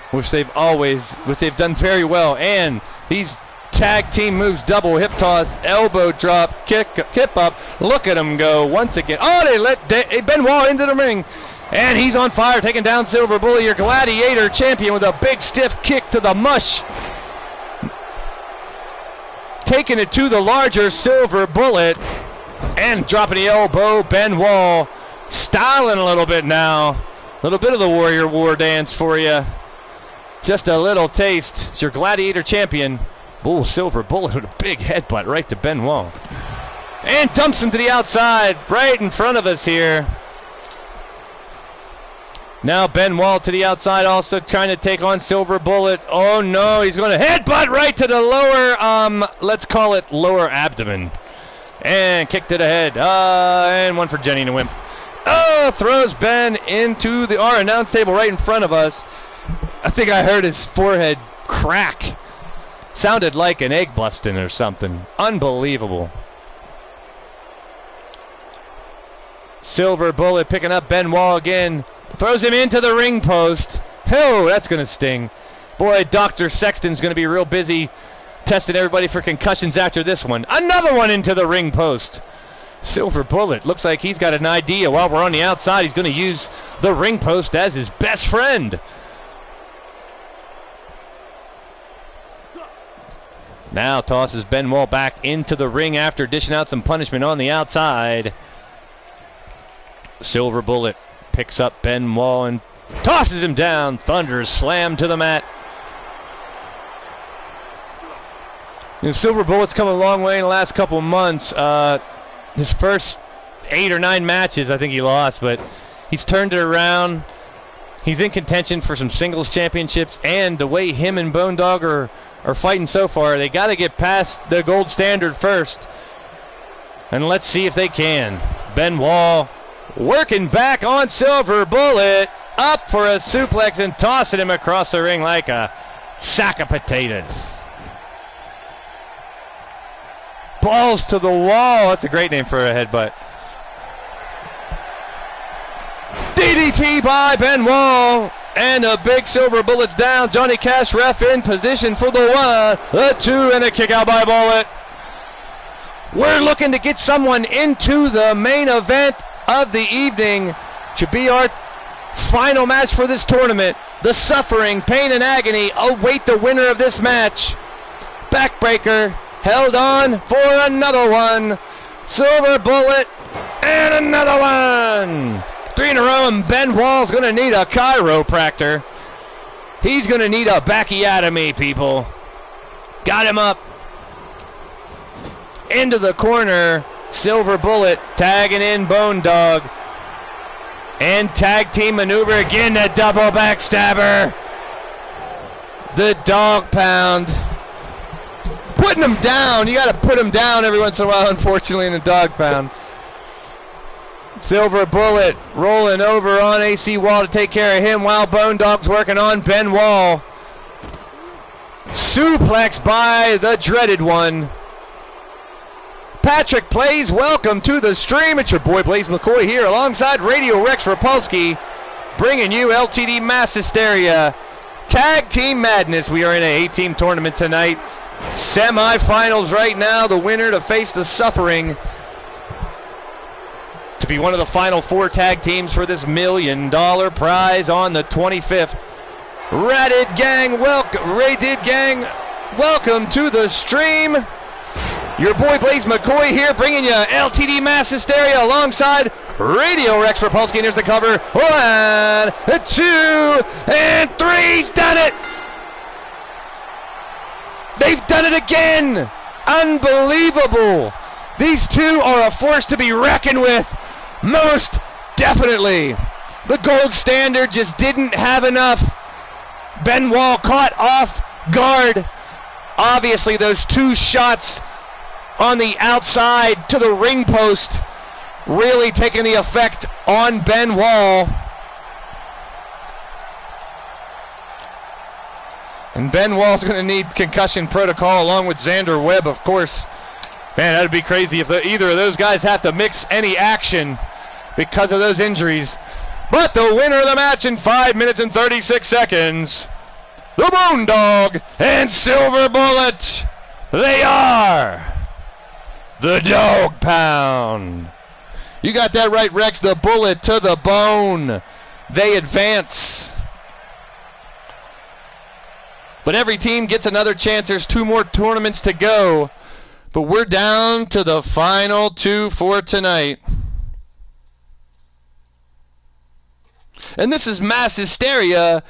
which they've done very well. And these tag team moves: double hip toss, elbow drop, kick up. Look at them go once again. Oh, they let Benoit into the ring, and he's on fire, taking down Silver Bullet, your Gladiator champion, with a big stiff kick to the mush. Taking it to the larger Silver Bullet and dropping the elbow. Benoit styling a little bit now. A little bit of the Warrior War dance for you. Just a little taste. It's your Gladiator champion. Ooh, Silver Bullet with a big headbutt right to Benoit. And dumps him to the outside right in front of us here. Now Benoit to the outside, also trying to take on Silver Bullet. Oh no, he's going to headbutt right to the lower, let's call it lower abdomen. And kick to the head. And one for Jenny the Wimp. Oh, throws Ben into our announce table right in front of us. I think I heard his forehead crack. Sounded like an egg busting or something. Unbelievable. Silver Bullet picking up Benoit again. Throws him into the ring post. Oh, that's going to sting. Boy, Dr. Sexton's going to be real busy testing everybody for concussions after this one. Another one into the ring post. Silver Bullet looks like he's got an idea. While we're on the outside, he's going to use the ring post as his best friend. Now tosses Benoit back into the ring after dishing out some punishment on the outside. Silver Bullet picks up Benoit and tosses him down. Thunder slam to the mat. Silver Bullet's come a long way in the last couple of months. His first 8 or 9 matches, I think he lost, but he's turned it around. He's in contention for some singles championships, and the way him and Bone Dog are fighting so far, they got to get past the gold standard first. And let's see if they can. Benoit working back on Silver Bullet, up for a suplex and tossing him across the ring like a sack of potatoes. Balls to the wall. That's a great name for a headbutt. DDT by Benoit, And a big silver bullet's down. Johnny Cash ref in position for the 1, the 2, and a kick out by Bullet. We're looking to get someone into the main event of the evening. Should be our final match for this tournament. The suffering, pain, and agony await the winner of this match. Backbreaker held on for another one. Silver bullet and another one. 3 in a row, and Ben Wall's going to need a chiropractor. He's going to need a bacchiotomy, people. Got him up. Into the corner. Silver bullet tagging in Bone Dog. And tag team maneuver again, a double backstabber. The dog pound. Putting him down. You got to put him down every once in a while, unfortunately, in a dog pound. Silver bullet rolling over on AC Wall to take care of him while Bone Dog's working on Ben Wall. Suplex by the dreaded one. Patrick Blaise, welcome to the stream. It's your boy Blaise McCoy here alongside Radio Rex Repulsky, bringing you LTD Mass Hysteria Tag Team Madness. We are in an 8-team tournament tonight. Semi-finals right now. The winner to face the suffering to be one of the final 4 tag teams for this $1 million prize on the 25th. Rated Gang, welcome to the stream. Your boy Blaise McCoy here, bringing you LTD Mass Hysteria alongside Radio Rex Repulsky. And here's the cover. 1, 2, and 3. He's done it. They've done it again. Unbelievable. These two are a force to be reckoned with. Most definitely. The gold standard just didn't have enough. Ben Wall caught off guard. Obviously, those 2 shots on the outside to the ring post really taking the effect on Ben Wall. And Ben Wall's going to need concussion protocol along with Xander Webb, of course. Man, that'd be crazy if either of those guys have to mix any action because of those injuries. But the winner of the match in 5 minutes and 36 seconds, the Bone Dog and Silver Bullet, they are the Dog Pound. You got that right, Rex. The bullet to the bone. They advance. But every team gets another chance. There's 2 more tournaments to go. But we're down to the final 2 for tonight. And this is Mass Hysteria.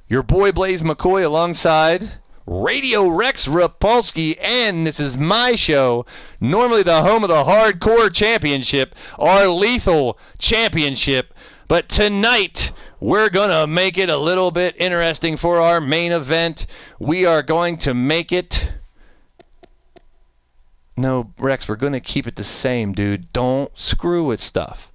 Your boy Blaise McCoy alongside Radio Rex Repulsky, and this is my show, normally the home of the Hardcore Championship, our Lethal Championship, but tonight we're going to make it a little bit interesting for our main event. We are going to make it... No, Rex, we're going to keep it the same, dude. Don't screw with stuff.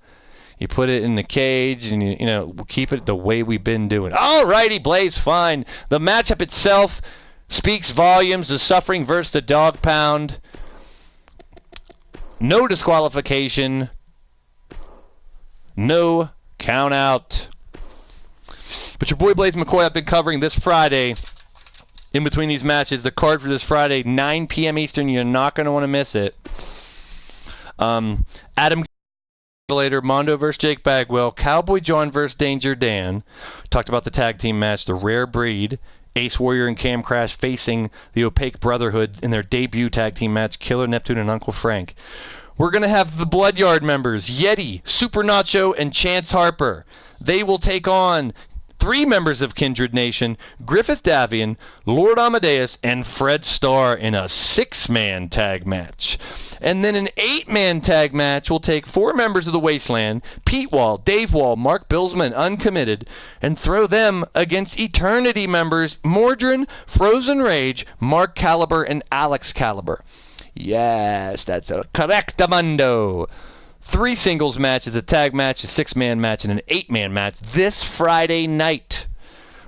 You put it in the cage, and you know, we'll keep it the way we've been doing. Alrighty, Blaise, fine. The matchup itself speaks volumes. The suffering versus the Dog Pound. No disqualification. No count out. But your boy Blaise McCoy, I've been covering this Friday. In between these matches, the card for this Friday, 9 p.m. Eastern. You're not going to want to miss it. Adam later, Mondo versus Jake Bagwell, Cowboy John versus Danger Dan. Talked about the tag team match, the Rare Breed, Ace Warrior and Cam Crash facing the Opaque Brotherhood in their debut tag team match, Killer Neptune and Uncle Frank. We're going to have the Bloodyard members, Yeti, Super Nacho, and Chance Harper. They will take on 3 members of Kindred Nation, Griffith Davian, Lord Amadeus, and Fred Starr in a 6-man tag match. And then an 8-man tag match will take 4 members of the Wasteland, Pete Wall, Dave Wall, Mark Bilsman, Uncommitted, and throw them against Eternity members, Mordrin, Frozen Rage, Mark Caliber, and Alex Caliber. Yes, that's a correctamundo. 3 singles matches, a tag match, a 6-man match, and an 8-man match this Friday night.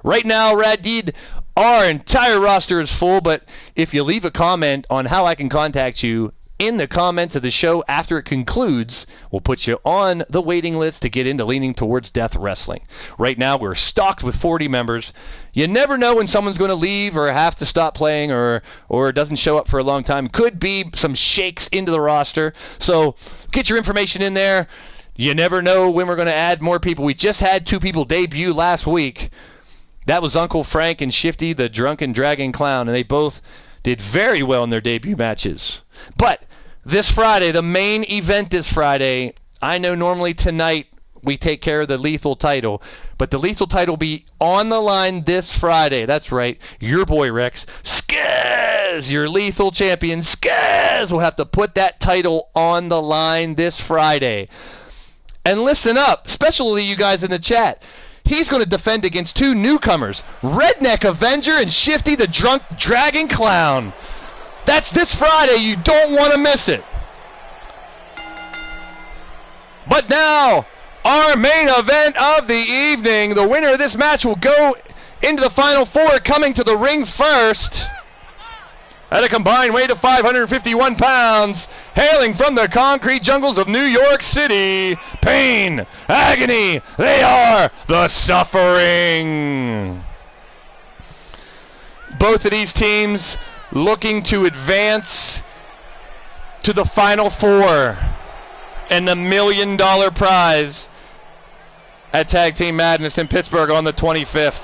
Right now, Radid, our entire roster is full, but if you leave a comment on how I can contact you in the comments of the show after it concludes will put you on the waiting list to get into Leaning Towards Death Wrestling. Right now, we're stocked with 40 members. You never know when someone's going to leave or have to stop playing or doesn't show up for a long time. Could be some shakes into the roster. So get your information in there. You never know when we're going to add more people. We just had 2 people debut last week. That was Uncle Frank and Shifty, the Drunken Dragon Clown, and they both did very well in their debut matches. But this Friday, the main event this Friday, I know normally tonight we take care of the Lethal title, but the Lethal title will be on the line this Friday. That's right, your boy Rex, Skaz, your Lethal champion, Skaz, will have to put that title on the line this Friday. And listen up, especially you guys in the chat. He's going to defend against 2 newcomers, Redneck Avenger and Shifty the Drunk Dragon Clown. That's this Friday. You don't want to miss it. But now, our main event of the evening. The winner of this match will go into the Final 4, coming to the ring first. At a combined weight of 551 pounds, hailing from the concrete jungles of New York City, pain, agony, they are the Suffering. Both of these teams looking to advance to the Final 4 and the $1 million prize at Tag Team Madness in Pittsburgh on the 25th.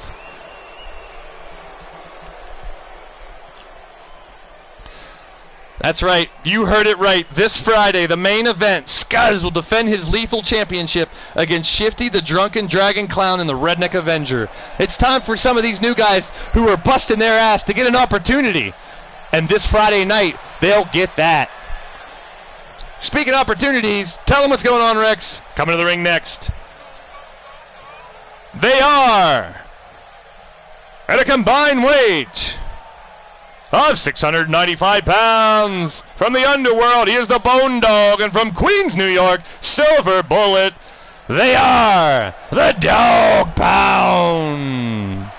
That's right, you heard it right. This Friday, the main event, Skuz will defend his Lethal Championship against Shifty the Drunken Dragon Clown and the Redneck Avenger. It's time for some of these new guys who are busting their ass to get an opportunity. And this Friday night, they'll get that. Speaking of opportunities, tell them what's going on, Rex. Coming to the ring next. They are at a combined weight of 695 pounds. From the underworld, he is the Bone Dog, and from Queens, New York, Silver Bullet, they are the Dog Pound.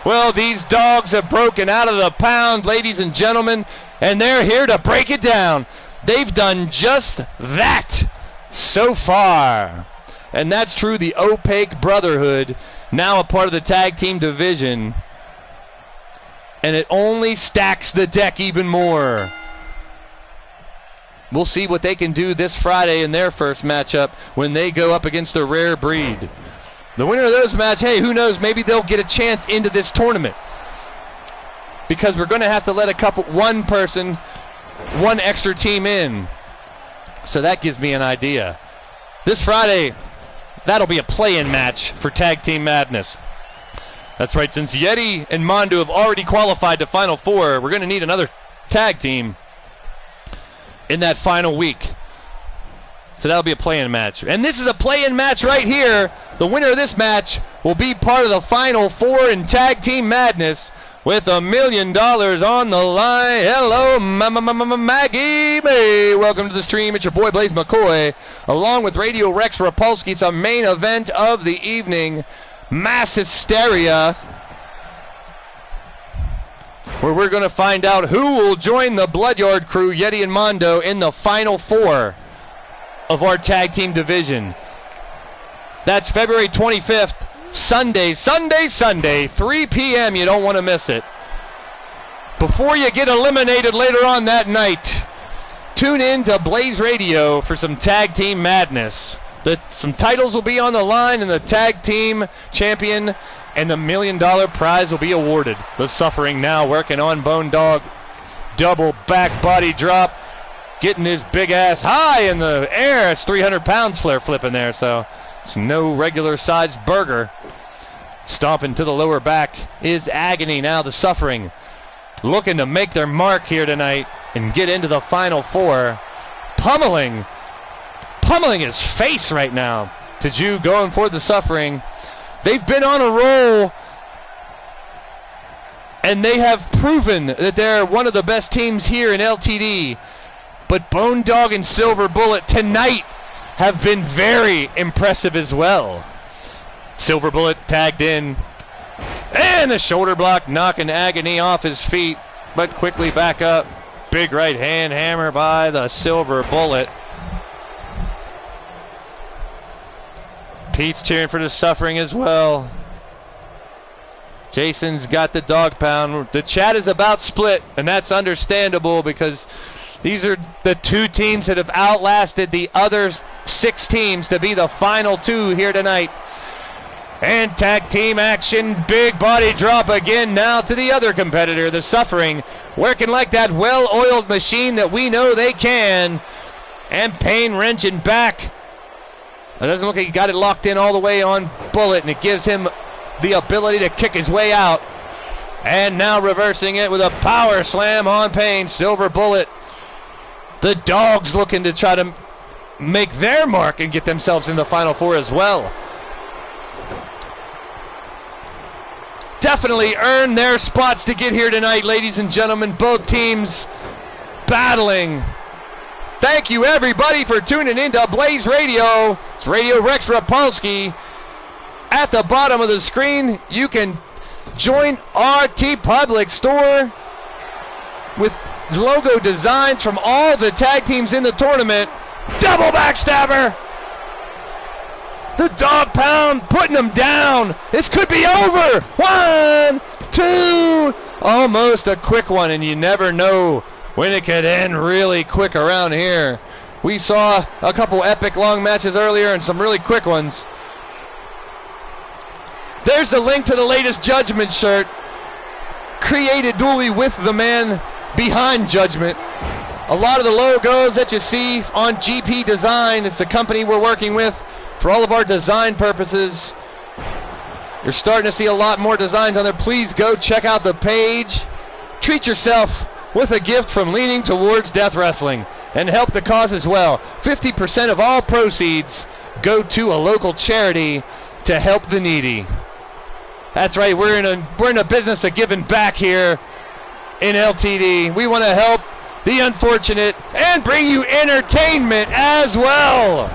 Well, these dogs have broken out of the pound, ladies and gentlemen, and they're here to break it down. They've done just that so far. And that's true, the Opaque Brotherhood, now a part of the tag team division. And it only stacks the deck even more. We'll see what they can do this Friday in their first matchup when they go up against the Rare Breed. The winner of those matches, hey, who knows, maybe they'll get a chance into this tournament. Because we're going to have to let one extra team in. So that gives me an idea. This Friday, that'll be a play-in match for Tag Team Madness. That's right, since Yeti and Mondo have already qualified to Final 4, we're going to need another tag team in that final week. So that'll be a play-in match. And this is a play-in match right here. The winner of this match will be part of the Final 4 in Tag Team Madness with $1 million on the line. Hello, Maggie May. Welcome to the stream. It's your boy, Blaise McCoy, along with Radio Rex Repulsky. It's our main event of the evening. Mass Hysteria, where we're going to find out who will join the Bloodyard crew, Yeti and Mondo, in the Final 4 of our tag team division. That's February 25th, Sunday, 3 p.m. You don't want to miss it. Before you get eliminated later on that night, tune in to Blaised Radio for some tag team madness. Some titles will be on the line, and the tag team champion and the $1 million prize will be awarded. The Suffering now working on Bone Dog. Double back body drop. Getting his big ass high in the air. It's 300 pounds flare flipping there, so it's no regular sized burger. Stomping to the lower back is Agony. Now the Suffering looking to make their mark here tonight and get into the Final 4. Pummeling his face right now. Taju going for the Suffering. They've been on a roll, and they have proven that they're one of the best teams here in LTD. But Bone Dog and Silver Bullet tonight have been very impressive as well. Silver Bullet tagged in, and the shoulder block knocking Agony off his feet, but quickly back up. big right hand hammer by the Silver Bullet. Pete's cheering for the Suffering as well. Jason's got the dog pound. The chat is about split, and that's understandable because these are the two teams that have outlasted the other 6 teams to be the final 2 here tonight. And tag team action, big body drop again now to the other competitor, the Suffering, working like that well-oiled machine that we know they can. And Payne wrenching back. It doesn't look like he got it locked in all the way on Bullet, and it gives him the ability to kick his way out. And now reversing it with a power slam on Payne. Silver Bullet. The Dogs looking to try to make their mark and get themselves in the Final 4 as well. Definitely earned their spots to get here tonight, ladies and gentlemen. Both teams battling. Thank you, everybody, for tuning in to Blaised Radio. It's Radio Rex Repulsky. At the bottom of the screen, you can join our TeePublic store with logo designs from all the tag teams in the tournament. Double backstabber. The dog pound putting them down. This could be over. 1, 2. Almost a quick one, and you never know when it could end really quick around here. We saw a couple epic long matches earlier and some really quick ones. There's the link to the latest Judgment shirt, created duly with the man behind Judgment. A lot of the logos that you see on GP Design, it's the company we're working with for all of our design purposes. You're starting to see a lot more designs on there. Please go check out the page. Treat yourself with a gift from Leaning Towards Death Wrestling and help the cause as well. 50% of all proceeds go to a local charity to help the needy. That's right, we're in a business of giving back here in LTD. We want to help the unfortunate and bring you entertainment as well.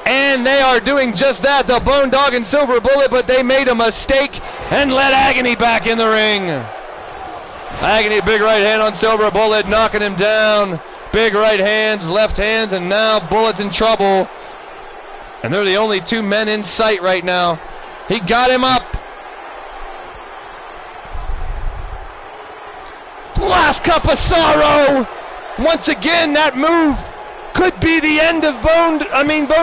And they are doing just that, the Bone Dog and Silver Bullet, but they made a mistake and let Agony back in the ring. Agony, big right hand on Silver Bullet, knocking him down. Big right hands, left hands, and now Bullet's in trouble. And they're the only 2 men in sight right now. He got him up. Last cup of sorrow. Once again, that move could be the end of Bone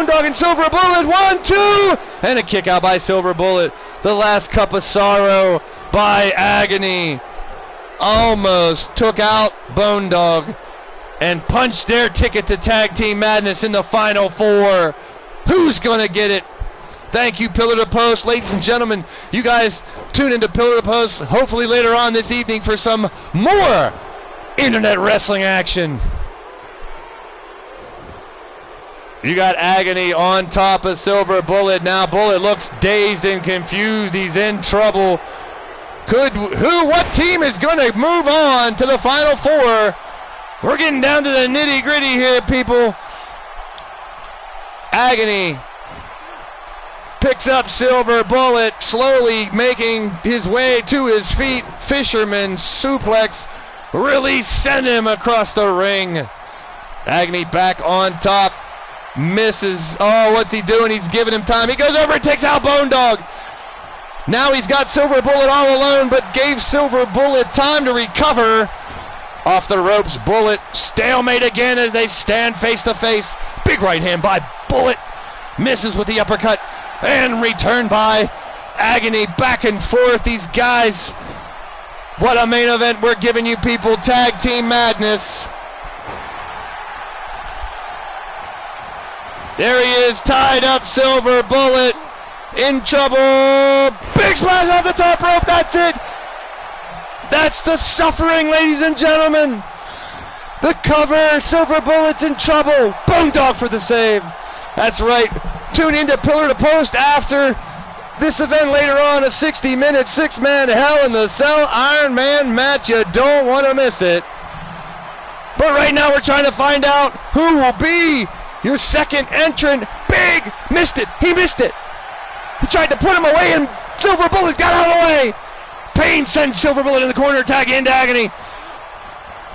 Dog and Silver Bullet. 1, 2, and a kick out by Silver Bullet. The last cup of sorrow by Agony. Almost took out Bone Dog and punched their ticket to Tag Team Madness in the Final 4. Who's gonna get it? Thank you, Pillar to Post. Ladies and gentlemen, you guys tune into Pillar to Post hopefully later on this evening for some more internet wrestling action. You got Agony on top of Silver Bullet. Now Bullet looks dazed and confused. He's in trouble. What team is going to move on to the Final 4? We're getting down to the nitty-gritty here, people. Agony picks up Silver Bullet, slowly making his way to his feet. Fisherman suplex, really send him across the ring. Agony back on top, misses. Oh, what's he doing? He's giving him time. He goes over and takes out Bone Dog. Now he's got Silver Bullet all alone, but gave Silver Bullet time to recover. Off the ropes, Bullet stalemate again as they stand face to face. Big right hand by Bullet, misses with the uppercut, and return by Agony. Back and forth, these guys. What a main event we're giving you people. Tag Team Madness. There he is, tied up, Silver Bullet in trouble. Big splash off the top rope, that's it. That's the Suffering, ladies and gentlemen. The cover, Silver Bullet's in trouble. Bone Dog for the save. That's right. Tune into Pillar to Post after this event later on, a 60-minute, 6-man Hell in the Cell Iron Man match. You don't want to miss it. But right now we're trying to find out who will be your second entrant. Big missed it. He missed it. He tried to put him away, and Silver Bullet got out of the way. Payne sends Silver Bullet in the corner, tag into Agony.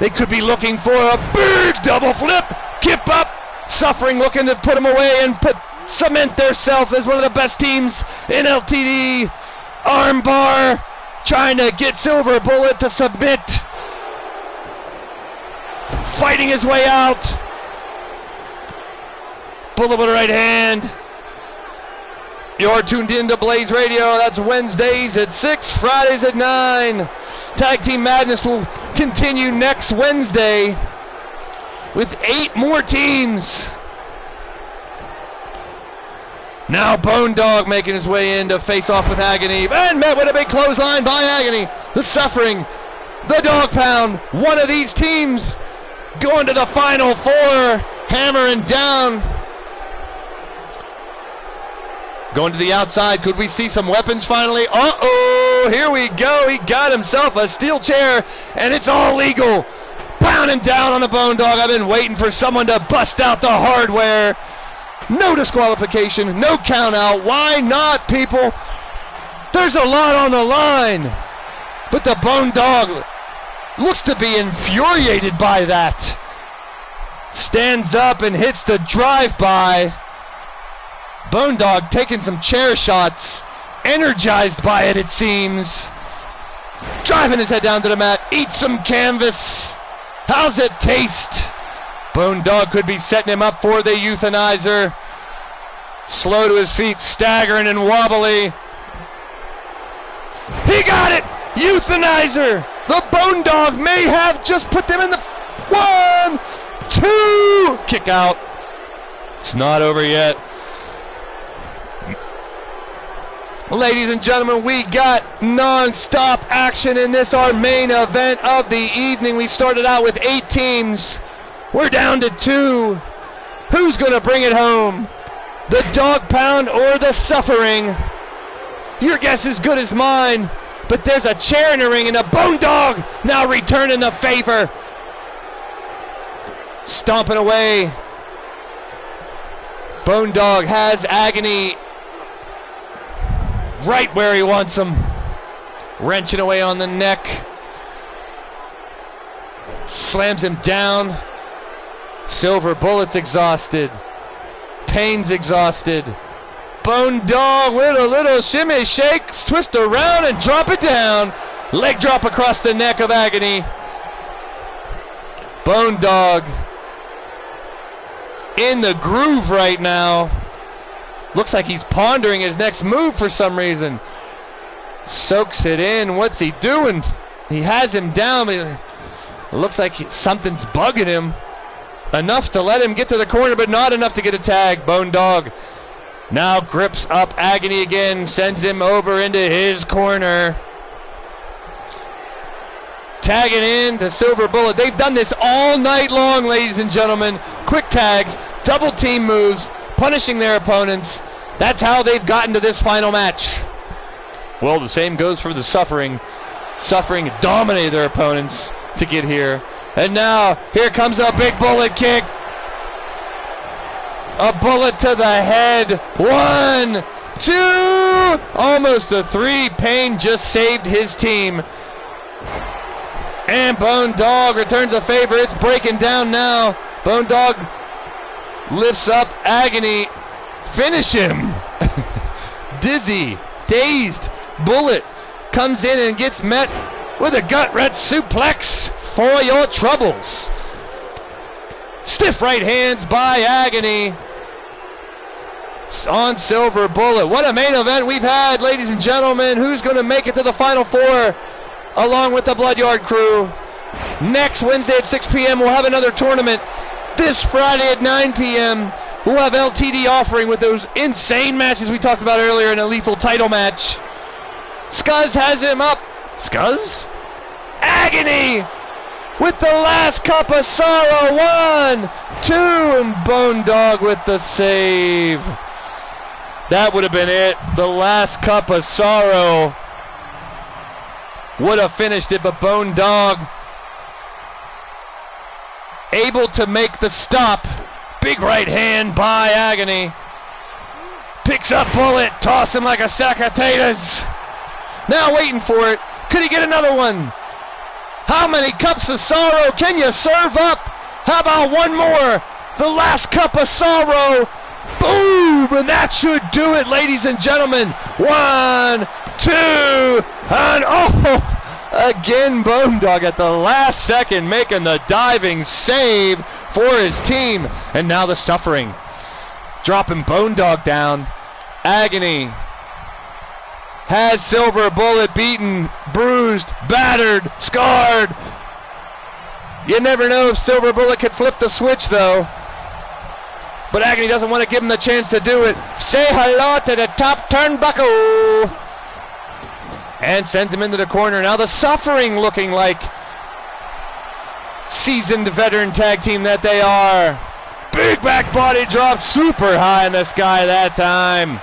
They could be looking for a big double flip. Kip up. Suffering looking to put them away and cement themselves as one of the best teams in LTD. Armbar. Trying to get Silver Bullet to submit. Fighting his way out. Bullet with a right hand. You're tuned in to Blaised Radio. That's Wednesdays at 6, Fridays at 9. Tag Team Madness will continue next Wednesday with 8 more teams. Now Bone Dog making his way in to face off with Agony, and met with a big clothesline by Agony. The Suffering, the Dog Pound, one of these teams going to the Final Four, hammering down. Going to the outside, could we see some weapons finally? Uh-oh, here we go. He got himself a steel chair, and it's all legal. Pounding down on the Bone Dog. I've been waiting for someone to bust out the hardware. No disqualification, no count out. Why not, people? There's a lot on the line. But the Bone Dog looks to be infuriated by that. Stands up and hits the drive-by. Bone Dog taking some chair shots. Energized by it, it seems. Driving his head down to the mat. Eat some canvas. How's it taste? Bone Dog could be setting him up for the euthanizer. Slow to his feet, staggering and wobbly. He got it! Euthanizer! The Bone Dog may have just put them in the 1, 2! Kick out. It's not over yet. Ladies and gentlemen, we got non-stop action in this, our main event of the evening. We started out with 8 teams. We're down to 2. Who's going to bring it home? The Dog Pound or the Suffering? Your guess is good as mine. But there's a chair in the ring and a Bone Dog now returning the favor. Stomping away. Bone Dog has Agony right where he wants him. Wrenching away on the neck. Slams him down. Silver Bullet's exhausted. Payne's exhausted. Bone Dog with a little shimmy shake. Twist around and drop it down. Leg drop across the neck of Agony. Bone Dog in the groove right now. Looks like he's pondering his next move for some reason. Soaks it in. What's he doing? He has him down. It looks like something's bugging him. Enough to let him get to the corner, but not enough to get a tag. Bone Dog now grips up Agony again. Sends him over into his corner. Tagging in to Silver Bullet. They've done this all night long, ladies and gentlemen. Quick tags, double team moves, punishing their opponents. That's how they've gotten to this final match. Well, the same goes for the Suffering. Suffering dominated their opponents to get here. And now, here comes a big bullet kick. A bullet to the head. 1, 2, almost a 3. Payne just saved his team. And Bone Dog returns the favor. It's breaking down now. Bone Dog lifts up Agony. Finish him. Dizzy, dazed. Bullet comes in and gets met with a gut-wrench suplex for your troubles. Stiff right hands by Agony on Silver Bullet. What a main event we've had, ladies and gentlemen. Who's going to make it to the Final Four along with the Bloodyard crew? Next Wednesday at 6 p.m. we'll have another tournament. This Friday at 9 p.m. we'll have LTD offering with those insane matches we talked about earlier in a lethal title match. Scuzz has him up. Scuzz? Agony with the last cup of sorrow. 1, 2, and Bone Dog with the save. That would have been it. The last cup of sorrow would have finished it, but Bone Dog able to make the stop. Big right hand by Agony. Picks up Bullet, toss him like a sack of potatoes. Now waiting for it. Could he get another one? How many cups of sorrow can you serve up? How about one more? The last cup of sorrow. Boom! And that should do it, ladies and gentlemen. 1, 2, and oh! Again, Bone Dog at the last second making the diving save for his team. And now the Suffering. Dropping Bone Dog down. Agony has Silver Bullet beaten, bruised, battered, scarred. You never know if Silver Bullet could flip the switch, though. But Agony doesn't want to give him the chance to do it. Say hello to the top turnbuckle. And sends him into the corner. Now the Suffering looking like seasoned veteran tag team that they are. Big back body drop, super high in the sky that time.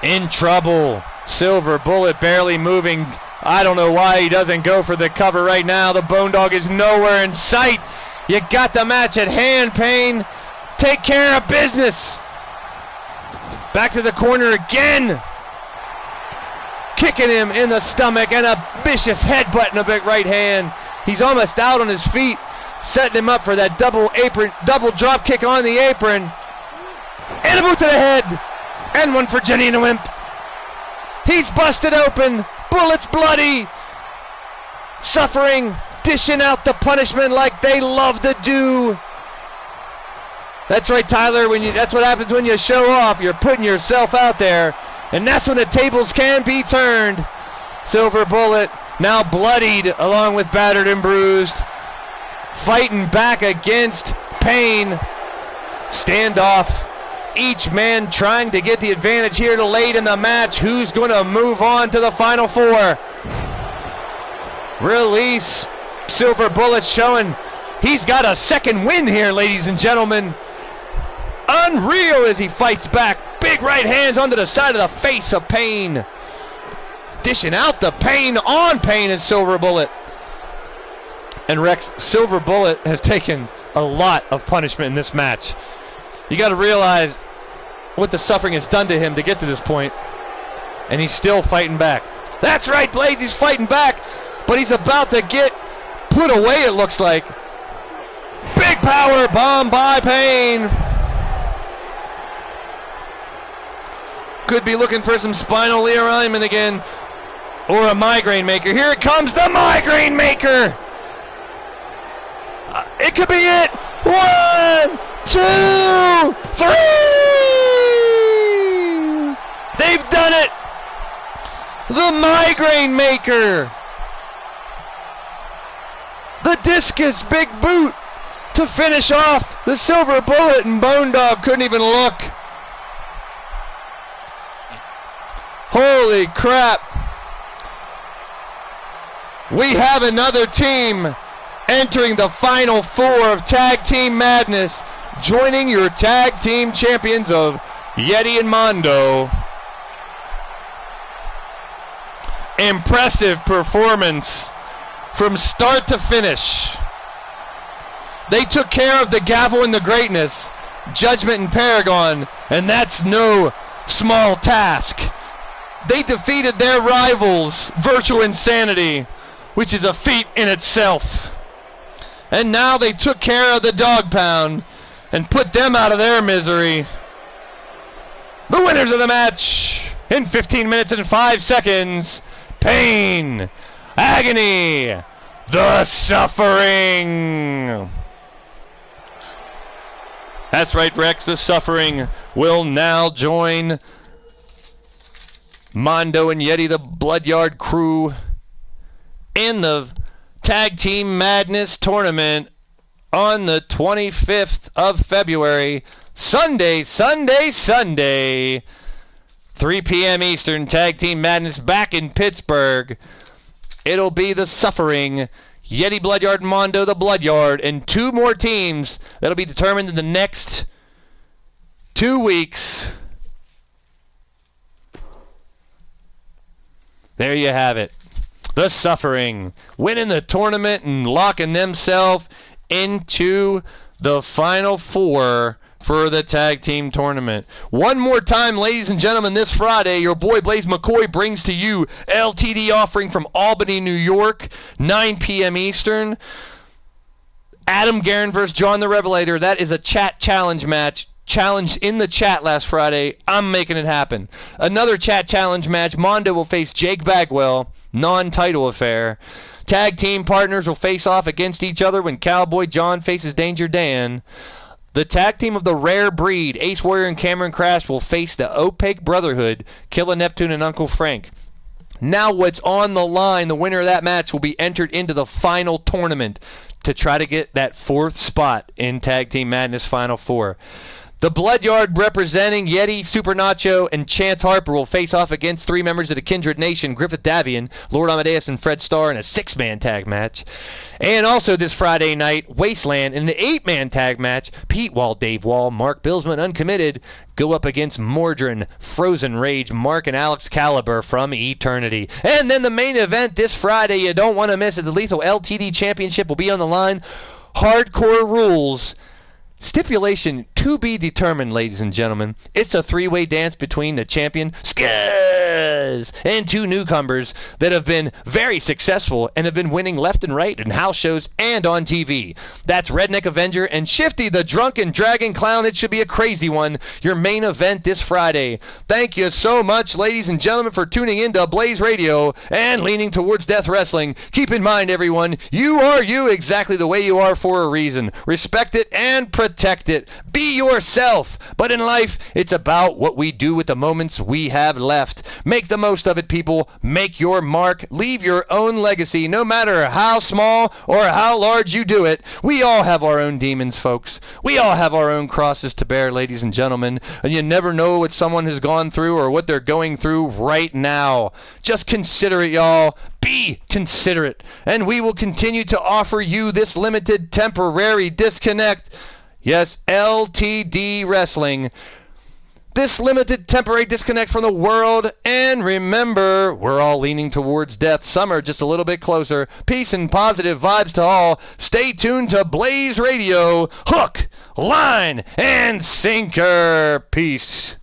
In trouble. Silver Bullet barely moving. I don't know why he doesn't go for the cover right now. The Bone Dog is nowhere in sight. You got the match at hand, Payne. Take care of business. Back to the corner again. Kicking him in the stomach and a vicious headbutt in the big right hand. He's almost out on his feet. Setting him up for that double drop kick on the apron. And a boot to the head. And one for Jenny and the Wimp. He's busted open. Bullets bloody. Suffering. Dishing out the punishment like they love to do. That's right, Tyler. That's what happens when you show off. You're putting yourself out there. And that's when the tables can be turned. Silver Bullet now bloodied along with battered and bruised. Fighting back against Payne. Standoff. Each man trying to get the advantage here to late in the match. Who's going to move on to the final four? Release. Silver Bullet showing he's got a second win here, ladies and gentlemen. Unreal as he fights back. Big right hands onto the side of the face of Payne. Dishing out the pain on Payne and Silver Bullet. And Rex, Silver Bullet has taken a lot of punishment in this match. You got to realize what the Suffering has done to him to get to this point. And he's still fighting back. That's right, Blaze, he's fighting back. But he's about to get put away, it looks like. Big power bomb by Payne. Could be looking for some spinal realignment again. Or a migraine maker. Here it comes, the migraine maker. It could be it. 1, 2, 3. They've done it. The migraine maker. The discus big boot to finish off the Silver Bullet, and Bone Dog couldn't even look. Holy crap. We have another team entering the final four of Tag Team Madness, joining your tag team champions of Yeti and Mondo. Impressive performance from start to finish. They took care of the Gavel and the Greatness, Judgment and Paragon, and that's no small task. They defeated their rivals, Virtual Insanity, which is a feat in itself. And now they took care of the Dog Pound and put them out of their misery. The winners of the match in 15 minutes and 5 seconds, Payne, Agony, the Suffering. That's right, Rex, the Suffering will now join Mondo and Yeti, the Bloodyard crew, in the Tag Team Madness tournament on the 25th of February. Sunday, 3 p.m. Eastern, Tag Team Madness back in Pittsburgh. It'll be the Suffering, Yeti, Bloodyard, Mondo, the Bloodyard, and 2 more teams that'll be determined in the next 2 weeks. There you have it. The Suffering winning the tournament and locking themselves into the final four for the tag team tournament. One more time, ladies and gentlemen, this Friday, your boy Blaise McCoy brings to you LTD offering from Albany, New York, 9 p.m. Eastern. Adam Guerin versus John the Revelator. That is a chat challenge match. Challenged in the chat last Friday. I'm making it happen. Another chat challenge match. Mondo will face Jake Bagwell. Non-title affair. Tag team partners will face off against each other when Cowboy John faces Danger Dan. The tag team of the rare breed, Ace Warrior and Cameron Crash, will face the Opaque Brotherhood, Killer Neptune and Uncle Frank. Now what's on the line, the winner of that match will be entered into the final tournament to try to get that 4th spot in Tag Team Madness Final 4. The Bloodyard representing Yeti, Super Nacho, and Chance Harper will face off against 3 members of the Kindred Nation, Griffith Davian, Lord Amadeus, and Fred Starr in a 6-man tag match. And also this Friday night, Wasteland in the 8-man tag match, Pete Wall, Dave Wall, Mark Billsman, Uncommitted, go up against Mordrin, Frozen Rage, Mark and Alex Caliber from Eternity. And then the main event this Friday, you don't want to miss it, the Lethal LTD Championship will be on the line. Hardcore Rules. Stipulation to be determined, ladies and gentlemen. It's a 3-way dance between the champion, Skaz, and 2 newcomers that have been very successful and have been winning left and right in house shows and on TV. That's Redneck Avenger and Shifty the Drunken Dragon Clown. It should be a crazy one. Your main event this Friday. Thank you so much, ladies and gentlemen, for tuning in to Blaised Radio and leaning towards Death Wrestling. Keep in mind, everyone, you are you exactly the way you are for a reason. Respect it and protect it. Be yourself. But in life, it's about what we do with the moments we have left. Make the most of it, people. Make your mark. Leave your own legacy, no matter how small or how large you do it. We all have our own demons, folks. We all have our own crosses to bear, ladies and gentlemen. And you never know what someone has gone through or what they're going through right now. Just consider it, y'all. Be considerate. And we will continue to offer you this limited temporary disconnect. Yes, LTD Wrestling. This limited temporary disconnect from the world. And remember, we're all leaning towards death. Some are just a little bit closer. Peace and positive vibes to all. Stay tuned to Blaised Radio. Hook, line, and sinker. Peace.